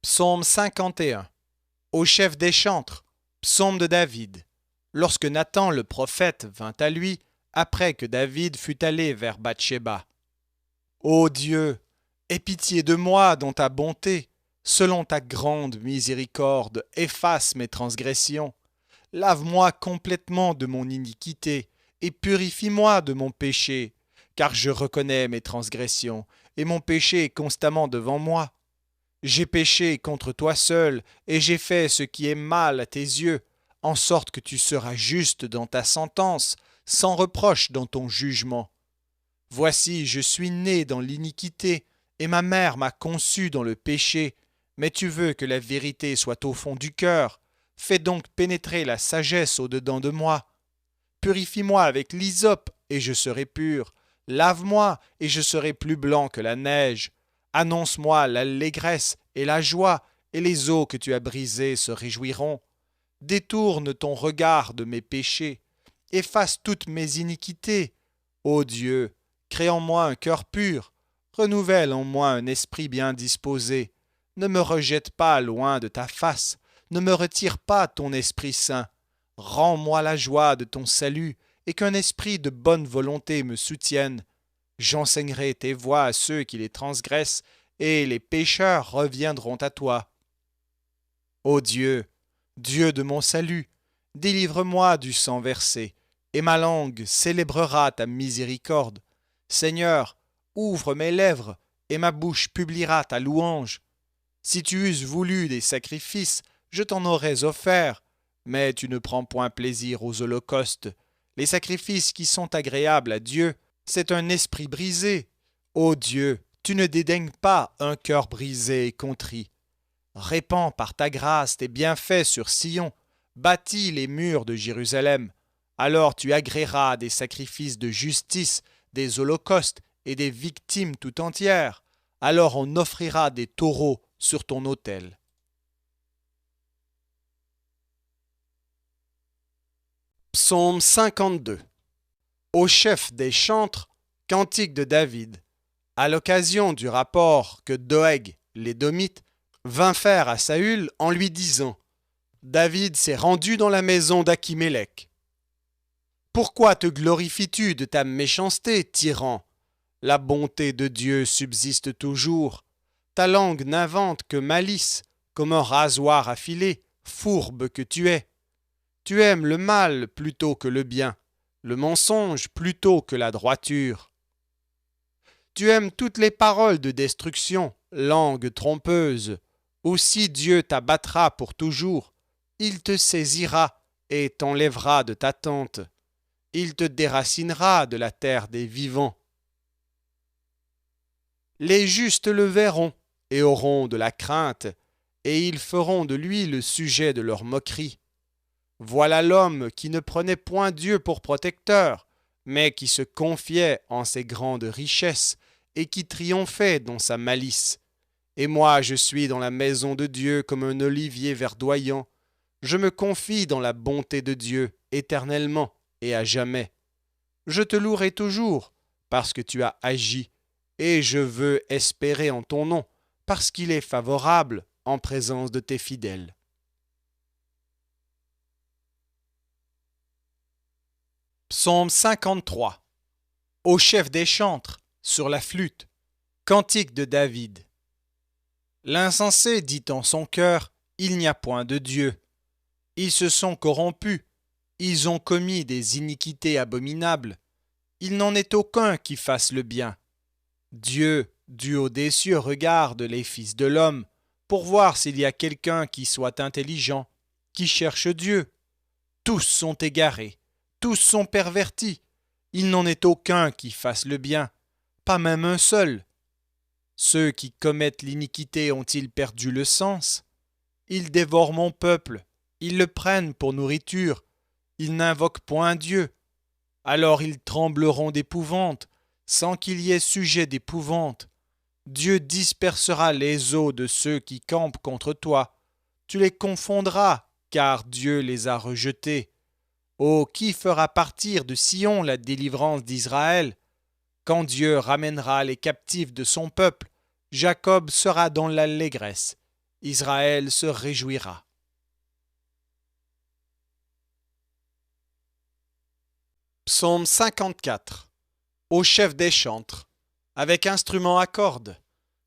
Psaume 51. Au chef des chantres, psaume de David. Lorsque Nathan le prophète vint à lui, après que David fut allé vers Bathsheba. Ô Dieu, aie pitié de moi dans ta bonté, selon ta grande miséricorde, efface mes transgressions. Lave-moi complètement de mon iniquité, et purifie-moi de mon péché, car je reconnais mes transgressions, et mon péché est constamment devant moi. J'ai péché contre toi seul, et j'ai fait ce qui est mal à tes yeux, en sorte que tu seras juste dans ta sentence, sans reproche dans ton jugement. Voici, je suis né dans l'iniquité, et ma mère m'a conçu dans le péché, mais tu veux que la vérité soit au fond du cœur. Fais donc pénétrer la sagesse au-dedans de moi. Purifie-moi avec l'hysope, et je serai pur. Lave-moi, et je serai plus blanc que la neige. Annonce-moi l'allégresse et la joie, et les eaux que tu as brisées se réjouiront. Détourne ton regard de mes péchés. Efface toutes mes iniquités. Ô Dieu, crée en moi un cœur pur. Renouvelle en moi un esprit bien disposé. Ne me rejette pas loin de ta face. Ne me retire pas ton Esprit Saint. Rends-moi la joie de ton salut, et qu'un esprit de bonne volonté me soutienne. J'enseignerai tes voies à ceux qui les transgressent, et les pécheurs reviendront à toi. Ô Dieu, Dieu de mon salut, délivre-moi du sang versé, et ma langue célébrera ta miséricorde. Seigneur, ouvre mes lèvres, et ma bouche publiera ta louange. Si tu eusses voulu des sacrifices, je t'en aurais offert, mais tu ne prends point plaisir aux holocaustes. Les sacrifices qui sont agréables à Dieu, c'est un esprit brisé. Ô Dieu, tu ne dédaignes pas un cœur brisé et contrit. Répands par ta grâce tes bienfaits sur Sion, bâtis les murs de Jérusalem. Alors tu agréeras des sacrifices de justice, des holocaustes et des victimes tout entières. Alors on offrira des taureaux sur ton autel. Psaume 52. Au chef des chantres, cantique de David. À l'occasion du rapport que Doeg, l'Édomite, vint faire à Saül en lui disant « David s'est rendu dans la maison d'Achimélec. Pourquoi te glorifies-tu de ta méchanceté, tyran? La bonté de Dieu subsiste toujours. Ta langue n'invente que malice, comme un rasoir affilé, fourbe que tu es. Tu aimes le mal plutôt que le bien, le mensonge plutôt que la droiture. Tu aimes toutes les paroles de destruction, langue trompeuse. Aussi Dieu t'abattra pour toujours. Il te saisira et t'enlèvera de ta tente. Il te déracinera de la terre des vivants. Les justes le verront et auront de la crainte, et ils feront de lui le sujet de leur moquerie. Voilà l'homme qui ne prenait point Dieu pour protecteur, mais qui se confiait en ses grandes richesses et qui triomphait dans sa malice. Et moi je suis dans la maison de Dieu comme un olivier verdoyant. Je me confie dans la bonté de Dieu éternellement et à jamais. Je te louerai toujours parce que tu as agi, et je veux espérer en ton nom parce qu'il est favorable en présence de tes fidèles. Psaume 53. Au chef des chantres, sur la flûte, cantique de David. L'insensé dit en son cœur, il n'y a point de Dieu. Ils se sont corrompus, ils ont commis des iniquités abominables. Il n'en est aucun qui fasse le bien. Dieu, du haut des cieux, regarde les fils de l'homme, pour voir s'il y a quelqu'un qui soit intelligent, qui cherche Dieu. Tous sont égarés. Tous sont pervertis. Il n'en est aucun qui fasse le bien, pas même un seul. Ceux qui commettent l'iniquité ont-ils perdu le sens? Ils dévorent mon peuple, ils le prennent pour nourriture, ils n'invoquent point Dieu. Alors ils trembleront d'épouvante, sans qu'il y ait sujet d'épouvante. Dieu dispersera les eaux de ceux qui campent contre toi. Tu les confondras, car Dieu les a rejetés. Oh, qui fera partir de Sion la délivrance d'Israël? Quand Dieu ramènera les captifs de son peuple, Jacob sera dans l'allégresse, Israël se réjouira. Psaume 54. Au chef des chantres, avec instrument à cordes,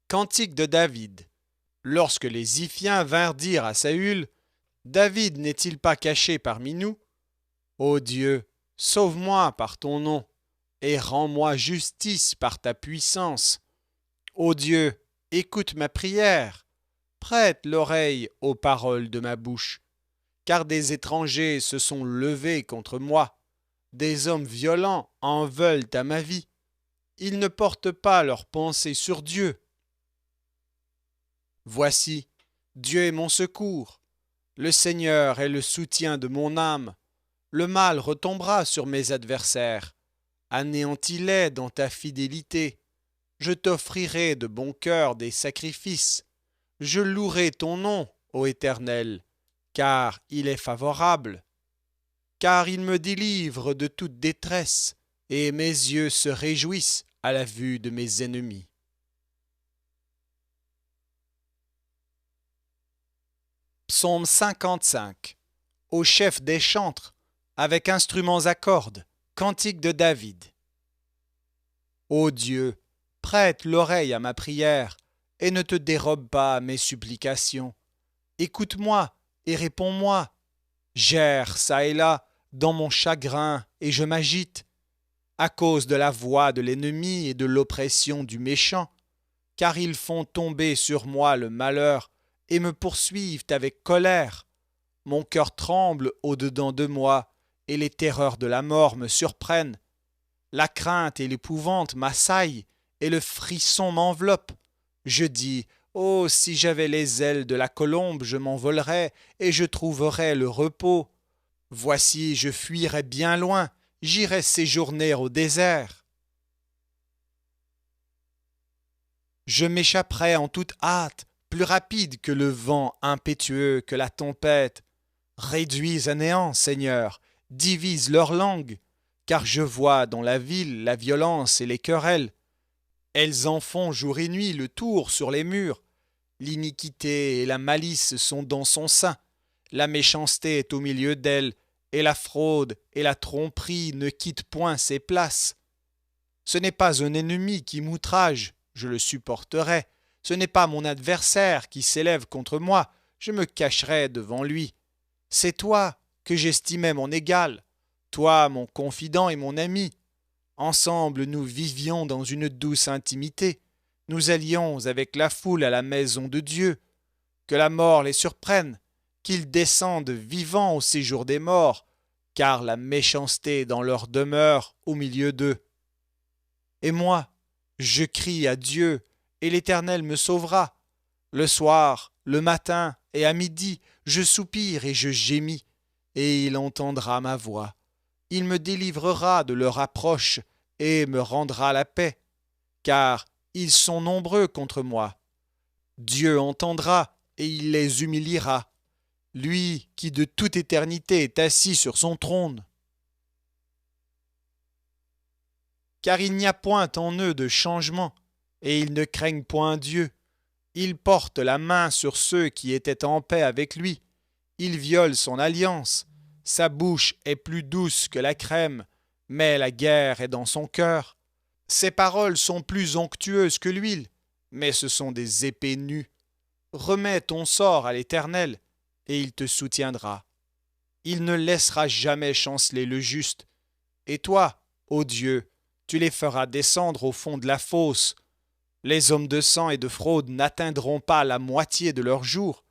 cantique de David. Lorsque les Ziphiens vinrent dire à Saül, David n'est-il pas caché parmi nous? Ô Dieu, sauve-moi par ton nom, et rends-moi justice par ta puissance. Ô Dieu, écoute ma prière, prête l'oreille aux paroles de ma bouche, car des étrangers se sont levés contre moi, des hommes violents en veulent à ma vie. Ils ne portent pas leurs pensées sur Dieu. Voici, Dieu est mon secours, le Seigneur est le soutien de mon âme. Le mal retombera sur mes adversaires. Anéantis-les dans ta fidélité. Je t'offrirai de bon cœur des sacrifices. Je louerai ton nom, ô Éternel, car il est favorable. Car il me délivre de toute détresse, et mes yeux se réjouissent à la vue de mes ennemis. Psaume 55. Au chef des chantres, avec instruments à cordes, cantique de David. Ô Dieu, prête l'oreille à ma prière, et ne te dérobe pas à mes supplications. Écoute-moi et j'erre çà et là dans mon chagrin, et je m'agite, à cause de la voix de l'ennemi et de l'oppression du méchant, car ils font tomber sur moi le malheur, et me poursuivent avec colère. Mon cœur tremble au-dedans de moi, et les terreurs de la mort me surprennent. La crainte et l'épouvante m'assaillent, et le frisson m'enveloppe. Je dis, oh, si j'avais les ailes de la colombe, je m'envolerais, et je trouverais le repos. Voici, je fuirais bien loin, j'irais séjourner au désert. Je m'échapperais en toute hâte, plus rapide que le vent impétueux, que la tempête. Réduis à néant, Seigneur, divise leur langue, car je vois dans la ville la violence et les querelles. Elles en font jour et nuit le tour sur les murs. L'iniquité et la malice sont dans son sein. La méchanceté est au milieu d'elle, et la fraude et la tromperie ne quittent point ses places. Ce n'est pas un ennemi qui m'outrage, je le supporterai. Ce n'est pas mon adversaire qui s'élève contre moi, je me cacherai devant lui. C'est toi que j'estimais mon égal, toi mon confident et mon ami. Ensemble nous vivions dans une douce intimité. Nous allions avec la foule à la maison de Dieu. Que la mort les surprenne, qu'ils descendent vivants au séjour des morts, car la méchanceté est dans leur demeure au milieu d'eux. Et moi, je crie à Dieu, et l'Éternel me sauvera. Le soir, le matin et à midi, je soupire et je gémis, et il entendra ma voix. Il me délivrera de leur approche et me rendra la paix, car ils sont nombreux contre moi. Dieu entendra et il les humiliera, lui qui de toute éternité est assis sur son trône. Car il n'y a point en eux de changement, et ils ne craignent point Dieu. Il porte la main sur ceux qui étaient en paix avec lui. Il viole son alliance. Sa bouche est plus douce que la crème, mais la guerre est dans son cœur. Ses paroles sont plus onctueuses que l'huile, mais ce sont des épées nues. Remets ton sort à l'Éternel, et il te soutiendra. Il ne laissera jamais chanceler le juste. Et toi, ô Dieu, tu les feras descendre au fond de la fosse. Les hommes de sang et de fraude n'atteindront pas la moitié de leur jour.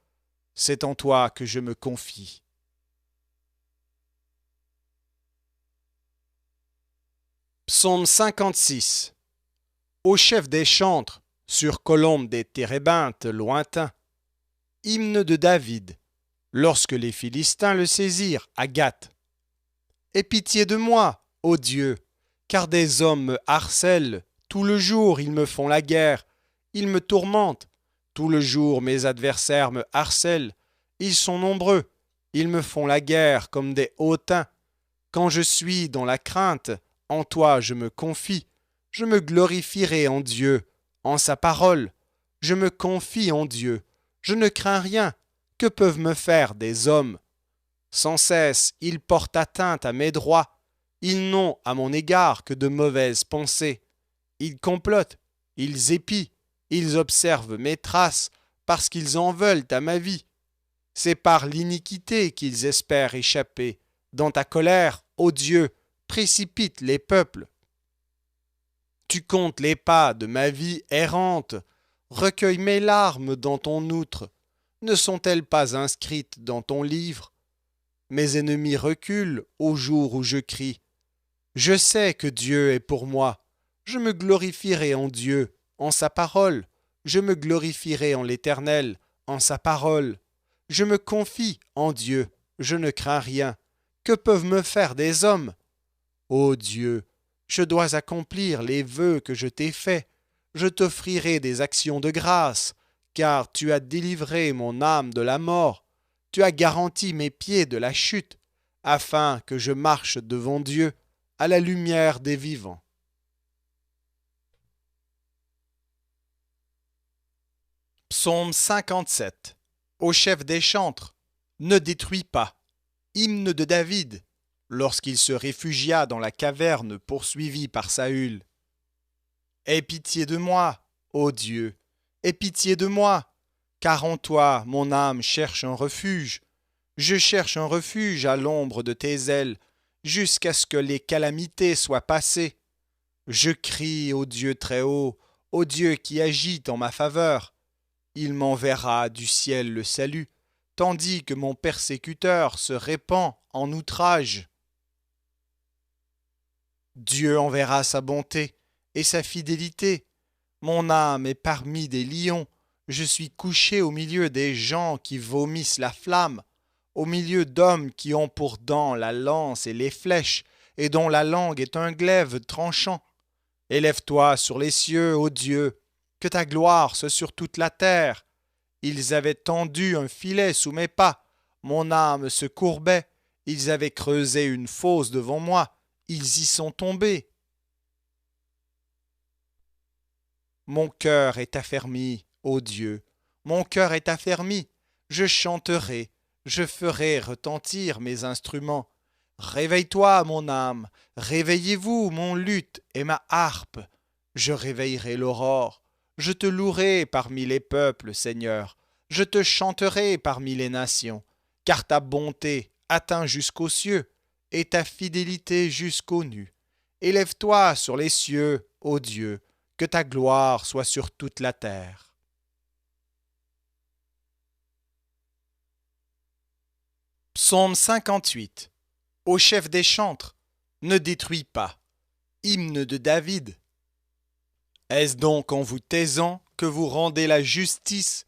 C'est en toi que je me confie. Psaume 56. Au chef des chantres, sur colombe des térébinthes lointains. Hymne de David, lorsque les Philistins le saisirent à Gath. Aie pitié de moi, ô Dieu, car des hommes me harcèlent. Tout le jour, ils me font la guerre. Ils me tourmentent. Tout le jour, mes adversaires me harcèlent. Ils sont nombreux. Ils me font la guerre comme des hautains. Quand je suis dans la crainte, en toi je me confie. Je me glorifierai en Dieu, en sa parole. Je me confie en Dieu. Je ne crains rien. Que peuvent me faire des hommes? Sans cesse, ils portent atteinte à mes droits. Ils n'ont à mon égard que de mauvaises pensées. Ils complotent, ils épient, ils observent mes traces, parce qu'ils en veulent à ma vie. C'est par l'iniquité qu'ils espèrent échapper. Dans ta colère, ô Dieu, précipite les peuples. Tu comptes les pas de ma vie errante. Recueille mes larmes dans ton outre. Ne sont-elles pas inscrites dans ton livre? Mes ennemis reculent au jour où je crie. Je sais que Dieu est pour moi. Je me glorifierai en Dieu, en sa parole. Je me glorifierai en l'Éternel, en sa parole. Je me confie en Dieu, je ne crains rien. Que peuvent me faire des hommes? Ô Dieu, je dois accomplir les vœux que je t'ai faits. Je t'offrirai des actions de grâce, car tu as délivré mon âme de la mort. Tu as garanti mes pieds de la chute, afin que je marche devant Dieu à la lumière des vivants. Psaume 57. Au chef des chantres, ne détruis pas. Hymne de David, lorsqu'il se réfugia dans la caverne poursuivi par Saül. Aie pitié de moi, ô Dieu, aie pitié de moi, car en toi mon âme cherche un refuge. Je cherche un refuge à l'ombre de tes ailes, jusqu'à ce que les calamités soient passées. Je crie au Dieu très haut, au Dieu qui agit en ma faveur. Il m'enverra du ciel le salut, tandis que mon persécuteur se répand en outrage. Dieu enverra sa bonté et sa fidélité. Mon âme est parmi des lions. Je suis couché au milieu des gens qui vomissent la flamme, au milieu d'hommes qui ont pour dents la lance et les flèches, et dont la langue est un glaive tranchant. Élève-toi sur les cieux, ô Dieu, que ta gloire soit sur toute la terre. Ils avaient tendu un filet sous mes pas, mon âme se courbait, ils avaient creusé une fosse devant moi, ils y sont tombés. Mon cœur est affermi, ô Dieu, mon cœur est affermi, je chanterai, je ferai retentir mes instruments. Réveille-toi, mon âme, réveillez-vous, mon luth et ma harpe. Je réveillerai l'aurore, je te louerai parmi les peuples, Seigneur, je te chanterai parmi les nations, car ta bonté atteint jusqu'aux cieux, et ta fidélité jusqu'aux nues. Élève-toi sur les cieux, ô Dieu, que ta gloire soit sur toute la terre. Psaume 58. Au chef des chantres, ne détruis pas. Hymne de David. Est-ce donc en vous taisant que vous rendez la justice?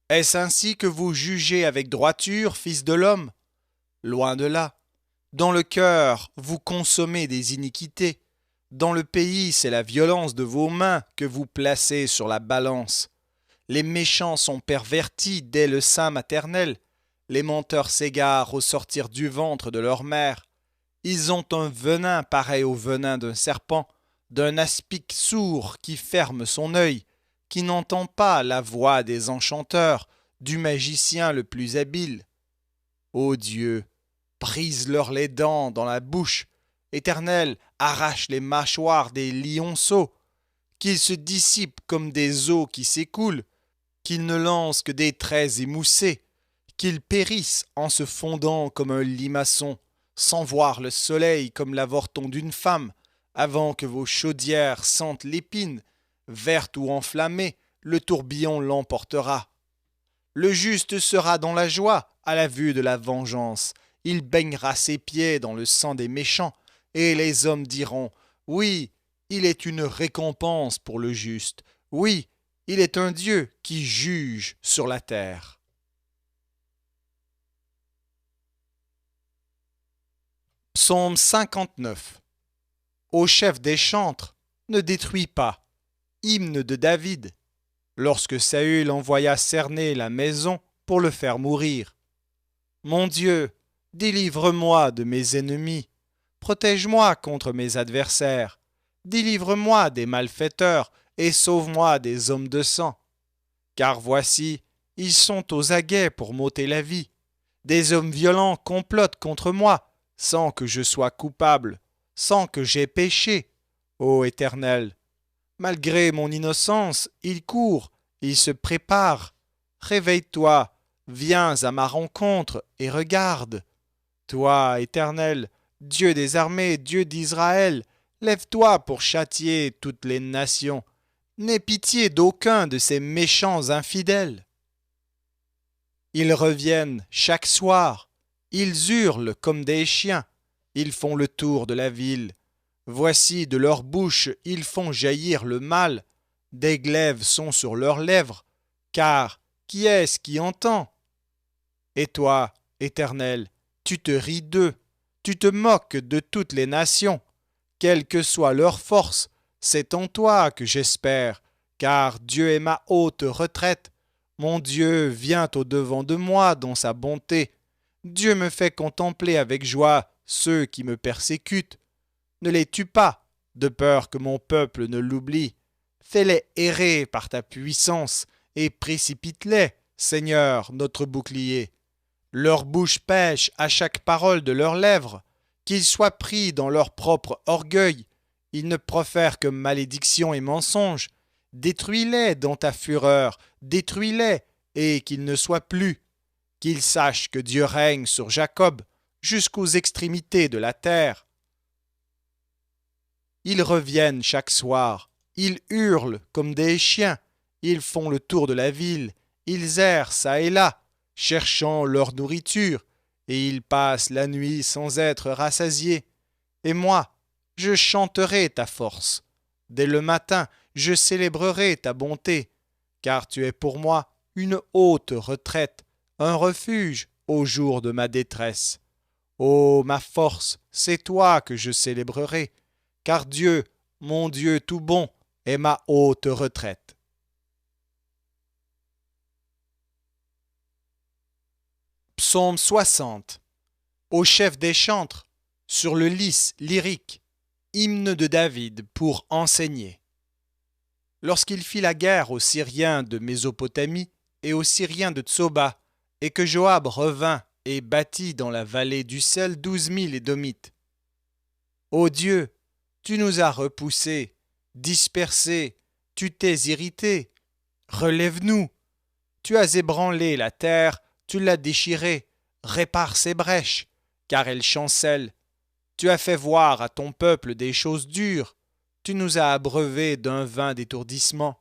Est-ce ainsi que vous jugez avec droiture, fils de l'homme? Loin de là. Dans le cœur, vous consommez des iniquités. Dans le pays, c'est la violence de vos mains que vous placez sur la balance. Les méchants sont pervertis dès le sein maternel. Les menteurs s'égarent au sortir du ventre de leur mère. Ils ont un venin pareil au venin d'un serpent, d'un aspic sourd qui ferme son œil, qui n'entend pas la voix des enchanteurs, du magicien le plus habile. Ô Dieu, brise-leur les dents dans la bouche, Éternel, arrache les mâchoires des lionceaux, qu'ils se dissipent comme des eaux qui s'écoulent, qu'ils ne lancent que des traits émoussés, qu'ils périssent en se fondant comme un limaçon, sans voir le soleil comme l'avorton d'une femme, avant que vos chaudières sentent l'épine, verte ou enflammée, le tourbillon l'emportera. Le juste sera dans la joie à la vue de la vengeance, il baignera ses pieds dans le sang des méchants, et les hommes diront, oui, il est une récompense pour le juste, oui, il est un Dieu qui juge sur la terre. Psaume 59. Au chef des chantres, ne détruis pas. Hymne de David. Lorsque Saül envoya cerner la maison pour le faire mourir. Mon Dieu, délivre-moi de mes ennemis. Protège-moi contre mes adversaires. Délivre-moi des malfaiteurs et sauve-moi des hommes de sang. Car voici, Ils sont aux aguets pour m'ôter la vie. Des hommes violents complotent contre moi, sans que je sois coupable, sans que j'aie péché. Ô Éternel, malgré mon innocence, ils courent, ils se préparent. Réveille-toi, viens à ma rencontre et regarde. Toi, Éternel, Dieu des armées, Dieu d'Israël, lève-toi pour châtier toutes les nations. N'aie pitié d'aucun de ces méchants infidèles. Ils reviennent chaque soir, ils hurlent comme des chiens, ils font le tour de la ville. Voici de leur bouche ils font jaillir le mal, des glaives sont sur leurs lèvres, car qui est-ce qui entend? Et toi, Éternel, tu te ris d'eux, tu te moques de toutes les nations. Quelle que soit leur force, c'est en toi que j'espère, car Dieu est ma haute retraite. Mon Dieu vient au-devant de moi dans sa bonté. Dieu me fait contempler avec joie ceux qui me persécutent. Ne les tue pas, de peur que mon peuple ne l'oublie. Fais-les errer par ta puissance, et précipite-les, Seigneur, notre bouclier. Leur bouche pêche à chaque parole de leurs lèvres, qu'ils soient pris dans leur propre orgueil. Ils ne profèrent que malédiction et mensonges. Détruis-les dans ta fureur, détruis-les, et qu'ils ne soient plus. Qu'ils sachent que Dieu règne sur Jacob, jusqu'aux extrémités de la terre. Ils reviennent chaque soir, ils hurlent comme des chiens, ils font le tour de la ville, ils errent çà et là, cherchant leur nourriture, et ils passent la nuit sans être rassasiés. Et moi, je chanterai ta force. Dès le matin, je célébrerai ta bonté, car tu es pour moi une haute retraite, un refuge au jour de ma détresse. Ô ma force, c'est toi que je célébrerai, car Dieu, mon Dieu tout bon, est ma haute retraite. Psaume 60. Au chef des chantres, sur le lys lyrique, hymne de David pour enseigner. Lorsqu'il fit la guerre aux Syriens de Mésopotamie et aux Syriens de Tsoba, et que Joab revint et bâtit dans la vallée du sel 12 000 Édomites. Ô Dieu, tu nous as repoussés, dispersés, tu t'es irrité. Relève-nous. Tu as ébranlé la terre, tu l'as déchirée. Répare ses brèches, car elle chancelle. Tu as fait voir à ton peuple des choses dures. Tu nous as abreuvés d'un vin d'étourdissement.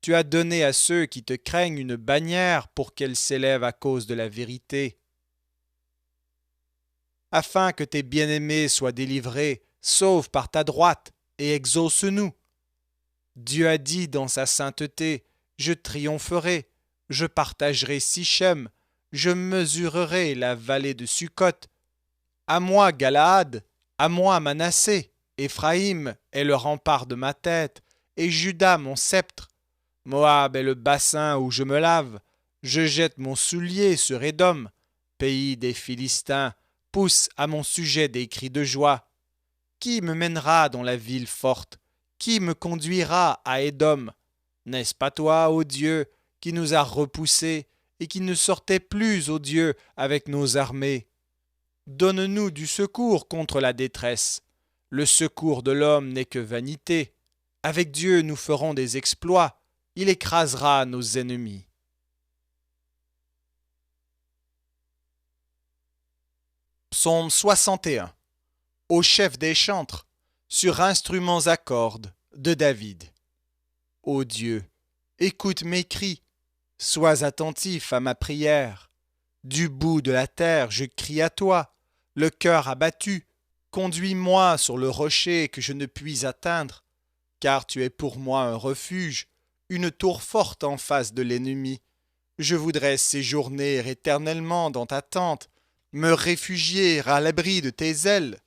Tu as donné à ceux qui te craignent une bannière pour qu'elle s'élève à cause de la vérité. Afin que tes bien-aimés soient délivrés, sauve par ta droite et exauce-nous. Dieu a dit dans sa sainteté, je triompherai, je partagerai Sichem, je mesurerai la vallée de Sukkot. À moi Galaad, à moi Manassé, Éphraïm est le rempart de ma tête, et Juda mon sceptre. Moab est le bassin où je me lave, je jette mon soulier sur Édom, pays des Philistins, pousse à mon sujet des cris de joie. Qui me mènera dans la ville forte? Qui me conduira à Édom? N'est-ce pas toi, ô Dieu, qui nous as repoussés et qui ne sortait plus, ô Dieu, avec nos armées? Donne-nous du secours contre la détresse. Le secours de l'homme n'est que vanité. Avec Dieu nous ferons des exploits. Il écrasera nos ennemis. Psaume 61. Au chef des chantres, sur instruments à cordes, de David. Ô Dieu, écoute mes cris, sois attentif à ma prière. Du bout de la terre, je crie à toi, le cœur abattu. Conduis-moi sur le rocher que je ne puis atteindre, car tu es pour moi un refuge, une tour forte en face de l'ennemi. Je voudrais séjourner éternellement dans ta tente, me réfugier à l'abri de tes ailes.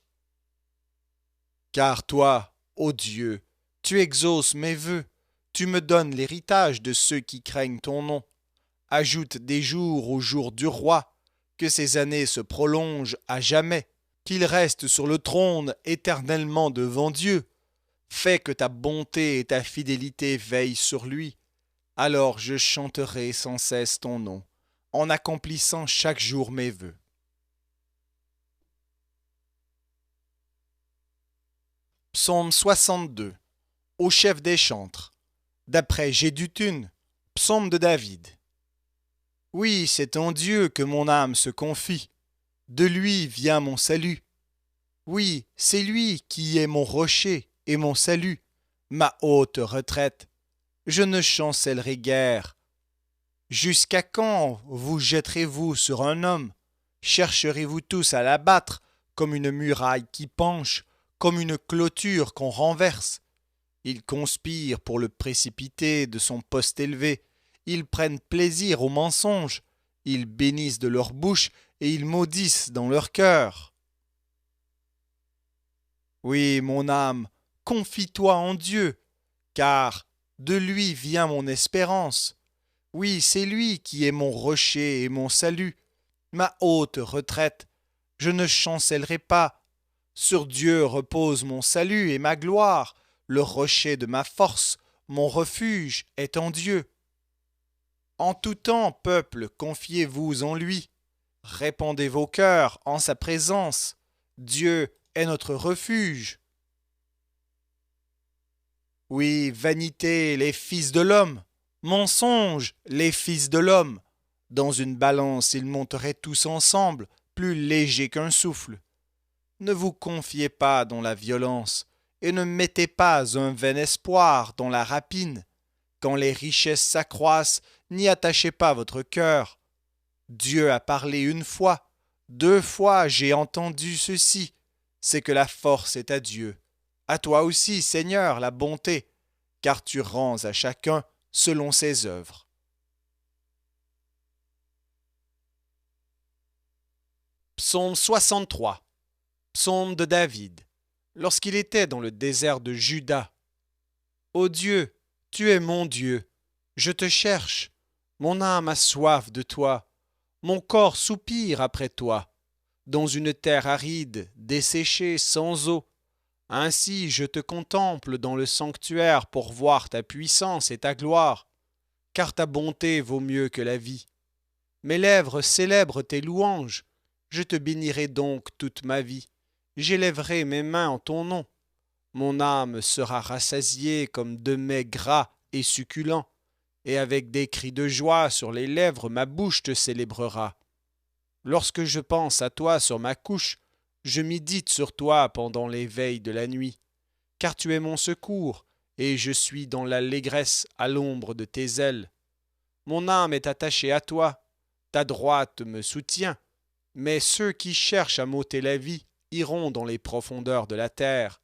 Car toi, ô Dieu, tu exauces mes vœux, tu me donnes l'héritage de ceux qui craignent ton nom. Ajoute des jours au jour du roi, que ses années se prolongent à jamais, qu'il reste sur le trône éternellement devant Dieu. Fais que ta bonté et ta fidélité veillent sur lui. Alors je chanterai sans cesse ton nom, en accomplissant chaque jour mes vœux. Psaume 62. Au chef des chantres. D'après Gédutune, psaume de David. Oui, c'est en Dieu que mon âme se confie. De lui vient mon salut. Oui, c'est lui qui est mon rocher et mon salut, ma haute retraite. Je ne chancellerai guère. Jusqu'à quand vous jetterez-vous sur un homme? Chercherez-vous tous à l'abattre, comme une muraille qui penche, comme une clôture qu'on renverse? Ils conspirent pour le précipiter de son poste élevé. Ils prennent plaisir au mensonge. Ils bénissent de leur bouche et ils maudissent dans leur cœur. Oui, mon âme, confie-toi en Dieu, car de lui vient mon espérance. Oui, c'est lui qui est mon rocher et mon salut, ma haute retraite. Je ne chancellerai pas. Sur Dieu repose mon salut et ma gloire. Le rocher de ma force, mon refuge est en Dieu. En tout temps, peuple, confiez-vous en lui. Répandez vos cœurs en sa présence. Dieu est notre refuge. Oui, vanité, les fils de l'homme. Mensonge, les fils de l'homme. Dans une balance, ils monteraient tous ensemble, plus légers qu'un souffle. Ne vous confiez pas dans la violence, et ne mettez pas un vain espoir dans la rapine. Quand les richesses s'accroissent, n'y attachez pas votre cœur. Dieu a parlé une fois, 2 fois j'ai entendu ceci, c'est que la force est à Dieu. À toi aussi, Seigneur, la bonté, car tu rends à chacun selon ses œuvres. Psaume 63. Psaume de David, lorsqu'il était dans le désert de Juda. Ô Dieu, tu es mon Dieu, je te cherche, mon âme a soif de toi, mon corps soupire après toi, dans une terre aride, desséchée, sans eau. Ainsi je te contemple dans le sanctuaire pour voir ta puissance et ta gloire, car ta bonté vaut mieux que la vie. Mes lèvres célèbrent tes louanges, je te bénirai donc toute ma vie. J'élèverai mes mains en ton nom. Mon âme sera rassasiée comme de mets gras et succulents, et avec des cris de joie sur les lèvres ma bouche te célébrera. Lorsque je pense à toi sur ma couche, je médite sur toi pendant les veilles de la nuit, car tu es mon secours, et je suis dans l'allégresse à l'ombre de tes ailes. Mon âme est attachée à toi, ta droite me soutient, mais ceux qui cherchent à m'ôter la vie iront dans les profondeurs de la terre.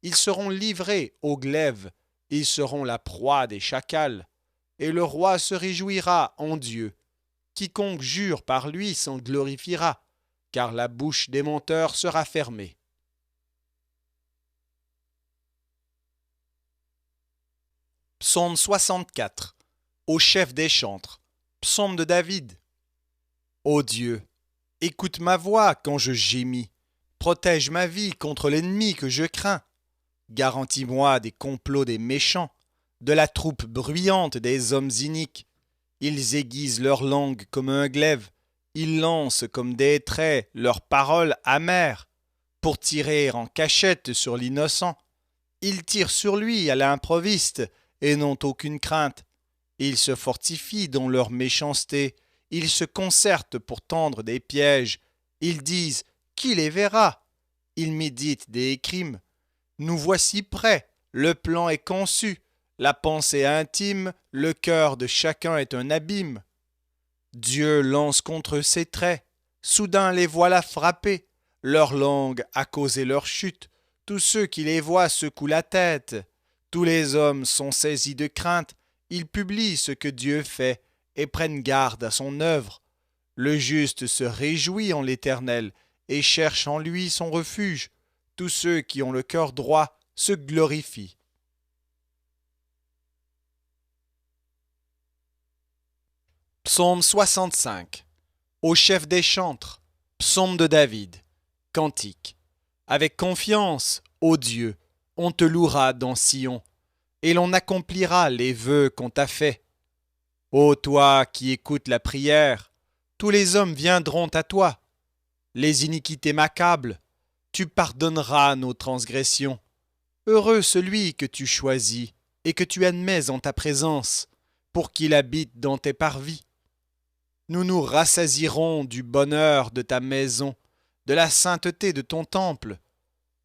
Ils seront livrés au glaive, ils seront la proie des chacals, et le roi se réjouira en Dieu. Quiconque jure par lui s'en glorifiera, car la bouche des menteurs sera fermée. Psaume 64. Au chef des chantres. Psaume de David. Ô Dieu, écoute ma voix quand je gémis. Protège ma vie contre l'ennemi que je crains. Garantis-moi des complots des méchants, de la troupe bruyante des hommes iniques. Ils aiguisent leur langue comme un glaive, ils lancent comme des traits leurs paroles amères, pour tirer en cachette sur l'innocent. Ils tirent sur lui à l'improviste et n'ont aucune crainte. Ils se fortifient dans leur méchanceté, ils se concertent pour tendre des pièges. Ils disent « Qui les verra ?» Ils méditent des crimes. Nous voici prêts, le plan est conçu, la pensée intime, le cœur de chacun est un abîme. Dieu lance contre eux ses traits, soudain les voilà frappés, leur langue a causé leur chute, tous ceux qui les voient secouent la tête. Tous les hommes sont saisis de crainte, ils publient ce que Dieu fait et prennent garde à son œuvre. Le juste se réjouit en l'Éternel et cherche en lui son refuge. Tous ceux qui ont le cœur droit se glorifient. Psaume 65. Au chef des chantres. Psaume de David. Cantique. Avec confiance, ô Dieu, on te louera dans Sion, et l'on accomplira les vœux qu'on t'a faits. Ô toi qui écoutes la prière, tous les hommes viendront à toi. Les iniquités m'accablent, tu pardonneras nos transgressions. Heureux celui que tu choisis et que tu admets en ta présence, pour qu'il habite dans tes parvis. Nous nous rassasierons du bonheur de ta maison, de la sainteté de ton temple.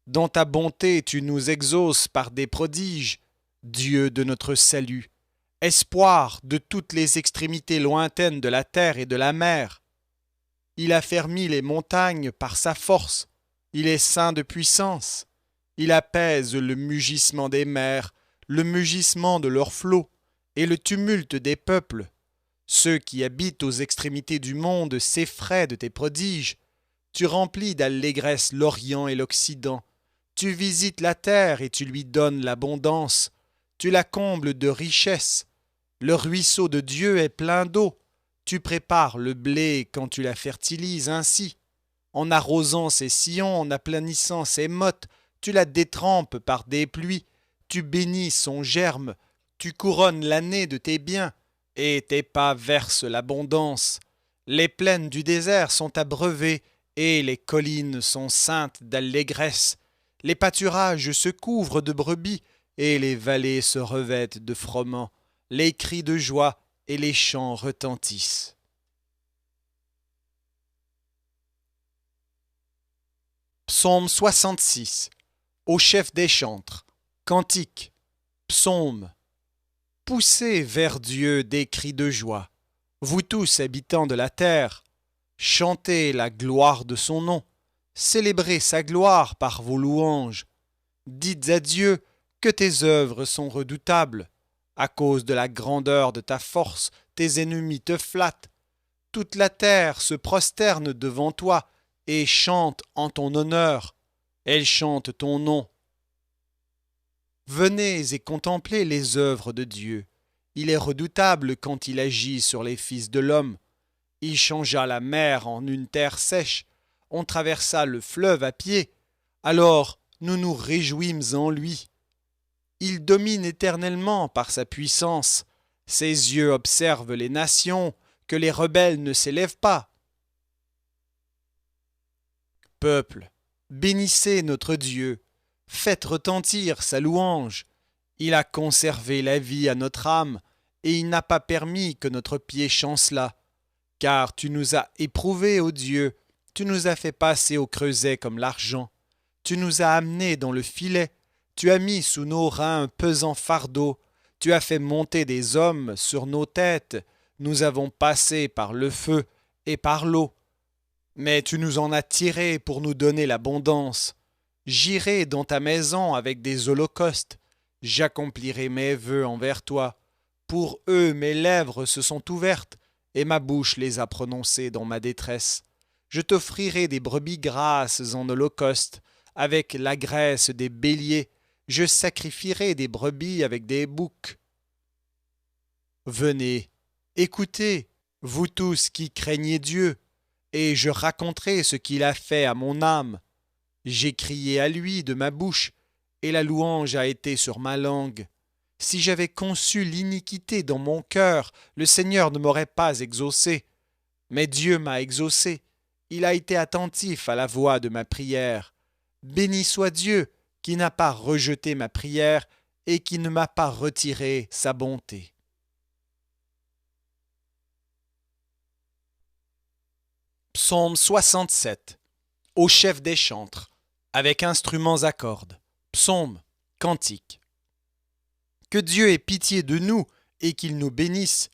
Dans ta bonté tu nous exauces par des prodiges, Dieu de notre salut, espoir de toutes les extrémités lointaines de la terre et de la mer. Il a fermi les montagnes par sa force, il est saint de puissance. Il apaise le mugissement des mers, le mugissement de leurs flots, et le tumulte des peuples. Ceux qui habitent aux extrémités du monde s'effraient de tes prodiges. Tu remplis d'allégresse l'Orient et l'Occident. Tu visites la terre et tu lui donnes l'abondance. Tu la combles de richesses. Le ruisseau de Dieu est plein d'eau. Tu prépares le blé quand tu la fertilises ainsi. En arrosant ses sillons, en aplanissant ses mottes, tu la détrempes par des pluies. Tu bénis son germe. Tu couronnes l'année de tes biens. Et tes pas versent l'abondance. Les plaines du désert sont abreuvées, et les collines sont ceintes d'allégresse. Les pâturages se couvrent de brebis, et les vallées se revêtent de froment. Les cris de joie et les chants retentissent. Psaume 66. Au chef des chantres. Cantique. Psaume. Poussez vers Dieu des cris de joie. Vous tous habitants de la terre, chantez la gloire de son nom. Célébrez sa gloire par vos louanges. Dites à Dieu que tes œuvres sont redoutables. À cause de la grandeur de ta force, tes ennemis te flattent. Toute la terre se prosterne devant toi et chante en ton honneur. Elle chante ton nom. Venez et contemplez les œuvres de Dieu. Il est redoutable quand il agit sur les fils de l'homme. Il changea la mer en une terre sèche. On traversa le fleuve à pied. Alors nous nous réjouîmes en lui. Il domine éternellement par sa puissance. Ses yeux observent les nations, que les rebelles ne s'élèvent pas. Peuple, bénissez notre Dieu. Faites retentir sa louange. Il a conservé la vie à notre âme, et il n'a pas permis que notre pied chancelât. Car tu nous as éprouvés, ô Dieu, tu nous as fait passer au creuset comme l'argent. Tu nous as amenés dans le filet, tu as mis sous nos reins un pesant fardeau, tu as fait monter des hommes sur nos têtes, nous avons passé par le feu et par l'eau. Mais tu nous en as tirés pour nous donner l'abondance. J'irai dans ta maison avec des holocaustes. J'accomplirai mes vœux envers toi. Pour eux mes lèvres se sont ouvertes, et ma bouche les a prononcés dans ma détresse. Je t'offrirai des brebis grasses en holocauste, avec la graisse des béliers. Je sacrifierai des brebis avec des boucs. Venez, écoutez, vous tous qui craignez Dieu, et je raconterai ce qu'il a fait à mon âme. J'ai crié à lui de ma bouche, et la louange a été sur ma langue. Si j'avais conçu l'iniquité dans mon cœur, le Seigneur ne m'aurait pas exaucé. Mais Dieu m'a exaucé. Il a été attentif à la voix de ma prière. Béni soit Dieu, qui n'a pas rejeté ma prière et qui ne m'a pas retiré sa bonté. Psaume 67. Au chef des chantres, avec instruments à cordes. Psaume, cantique. Que Dieu ait pitié de nous et qu'il nous bénisse,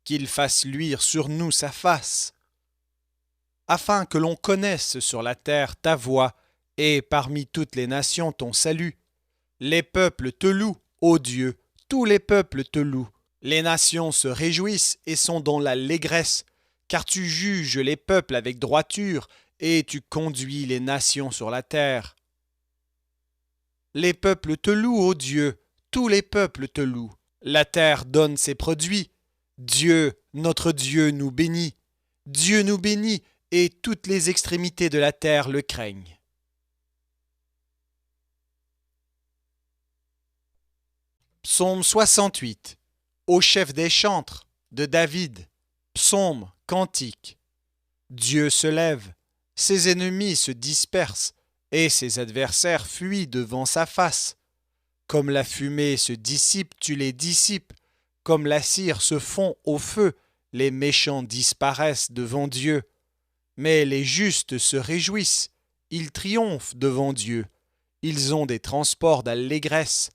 qu'il fasse luire sur nous sa face, afin que l'on connaisse sur la terre ta voix et parmi toutes les nations ton salut. Les peuples te louent, ô Dieu, tous les peuples te louent. Les nations se réjouissent et sont dans l'allégresse, car tu juges les peuples avec droiture et tu conduis les nations sur la terre. Les peuples te louent, ô Dieu, tous les peuples te louent. La terre donne ses produits. Dieu, notre Dieu, nous bénit. Dieu nous bénit et toutes les extrémités de la terre le craignent. Psaume 68. Au chef des chantres. de David, psaume, cantique. Dieu se lève, ses ennemis se dispersent, et ses adversaires fuient devant sa face. Comme la fumée se dissipe, tu les dissipes, comme la cire se fond au feu, les méchants disparaissent devant Dieu. Mais les justes se réjouissent, ils triomphent devant Dieu, ils ont des transports d'allégresse.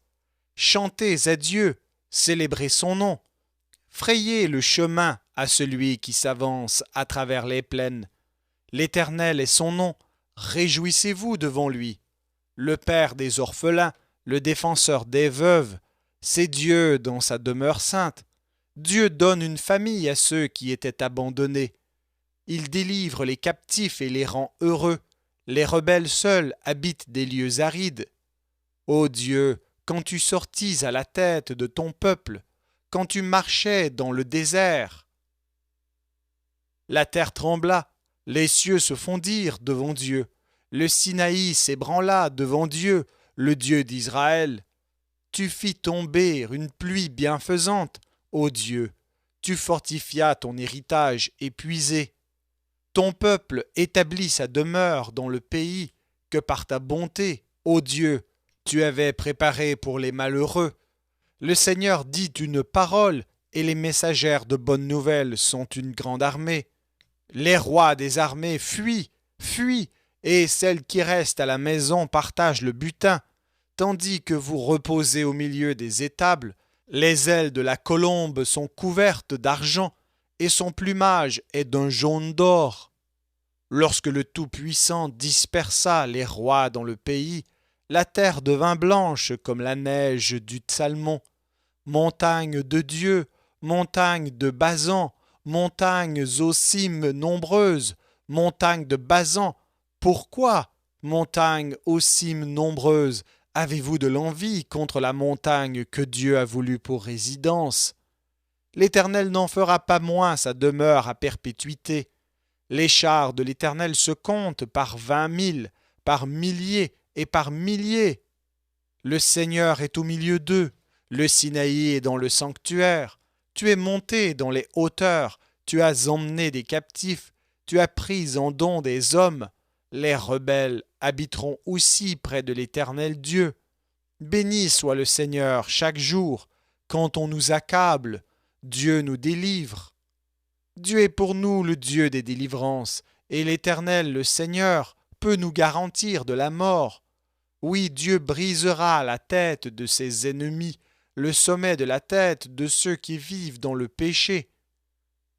Chantez à Dieu, célébrez son nom. Frayez le chemin à celui qui s'avance à travers les plaines. L'Éternel est son nom, réjouissez-vous devant lui. Le Père des orphelins, le défenseur des veuves, c'est Dieu dans sa demeure sainte. Dieu donne une famille à ceux qui étaient abandonnés. Il délivre les captifs et les rend heureux. Les rebelles seuls habitent des lieux arides. Ô Dieu, quand tu sortis à la tête de ton peuple, quand tu marchais dans le désert, la terre trembla, les cieux se fondirent devant Dieu, le Sinaï s'ébranla devant Dieu, le Dieu d'Israël. Tu fis tomber une pluie bienfaisante, ô Dieu, tu fortifias ton héritage épuisé. Ton peuple établit sa demeure dans le pays que par ta bonté, ô Dieu, tu avais préparé pour les malheureux. Le Seigneur dit une parole, et les messagères de bonnes nouvelles sont une grande armée. Les rois des armées fuient, fuient, et celles qui restent à la maison partagent le butin, tandis que vous reposez au milieu des étables. Les ailes de la colombe sont couvertes d'argent, et son plumage est d'un jaune d'or. Lorsque le Tout-Puissant dispersa les rois dans le pays, la terre devint blanche comme la neige du Tsalmon. Montagnes de Dieu, montagnes de Basan, montagnes aux cimes nombreuses, montagnes de Basan, pourquoi, montagnes aux cimes nombreuses, avez-vous de l'envie contre la montagne que Dieu a voulu pour résidence? L'Éternel n'en fera pas moins sa demeure à perpétuité. Les chars de l'Éternel se comptent par 20 000, par milliers et par milliers. Le Seigneur est au milieu d'eux, le Sinaï est dans le sanctuaire. Tu es monté dans les hauteurs, tu as emmené des captifs, tu as pris en don des hommes. Les rebelles habiteront aussi près de l'Éternel Dieu. Béni soit le Seigneur chaque jour. Quand on nous accable, Dieu nous délivre. Dieu est pour nous le Dieu des délivrances, et l'Éternel, le Seigneur, peut nous garantir de la mort. Oui, Dieu brisera la tête de ses ennemis, le sommet de la tête de ceux qui vivent dans le péché.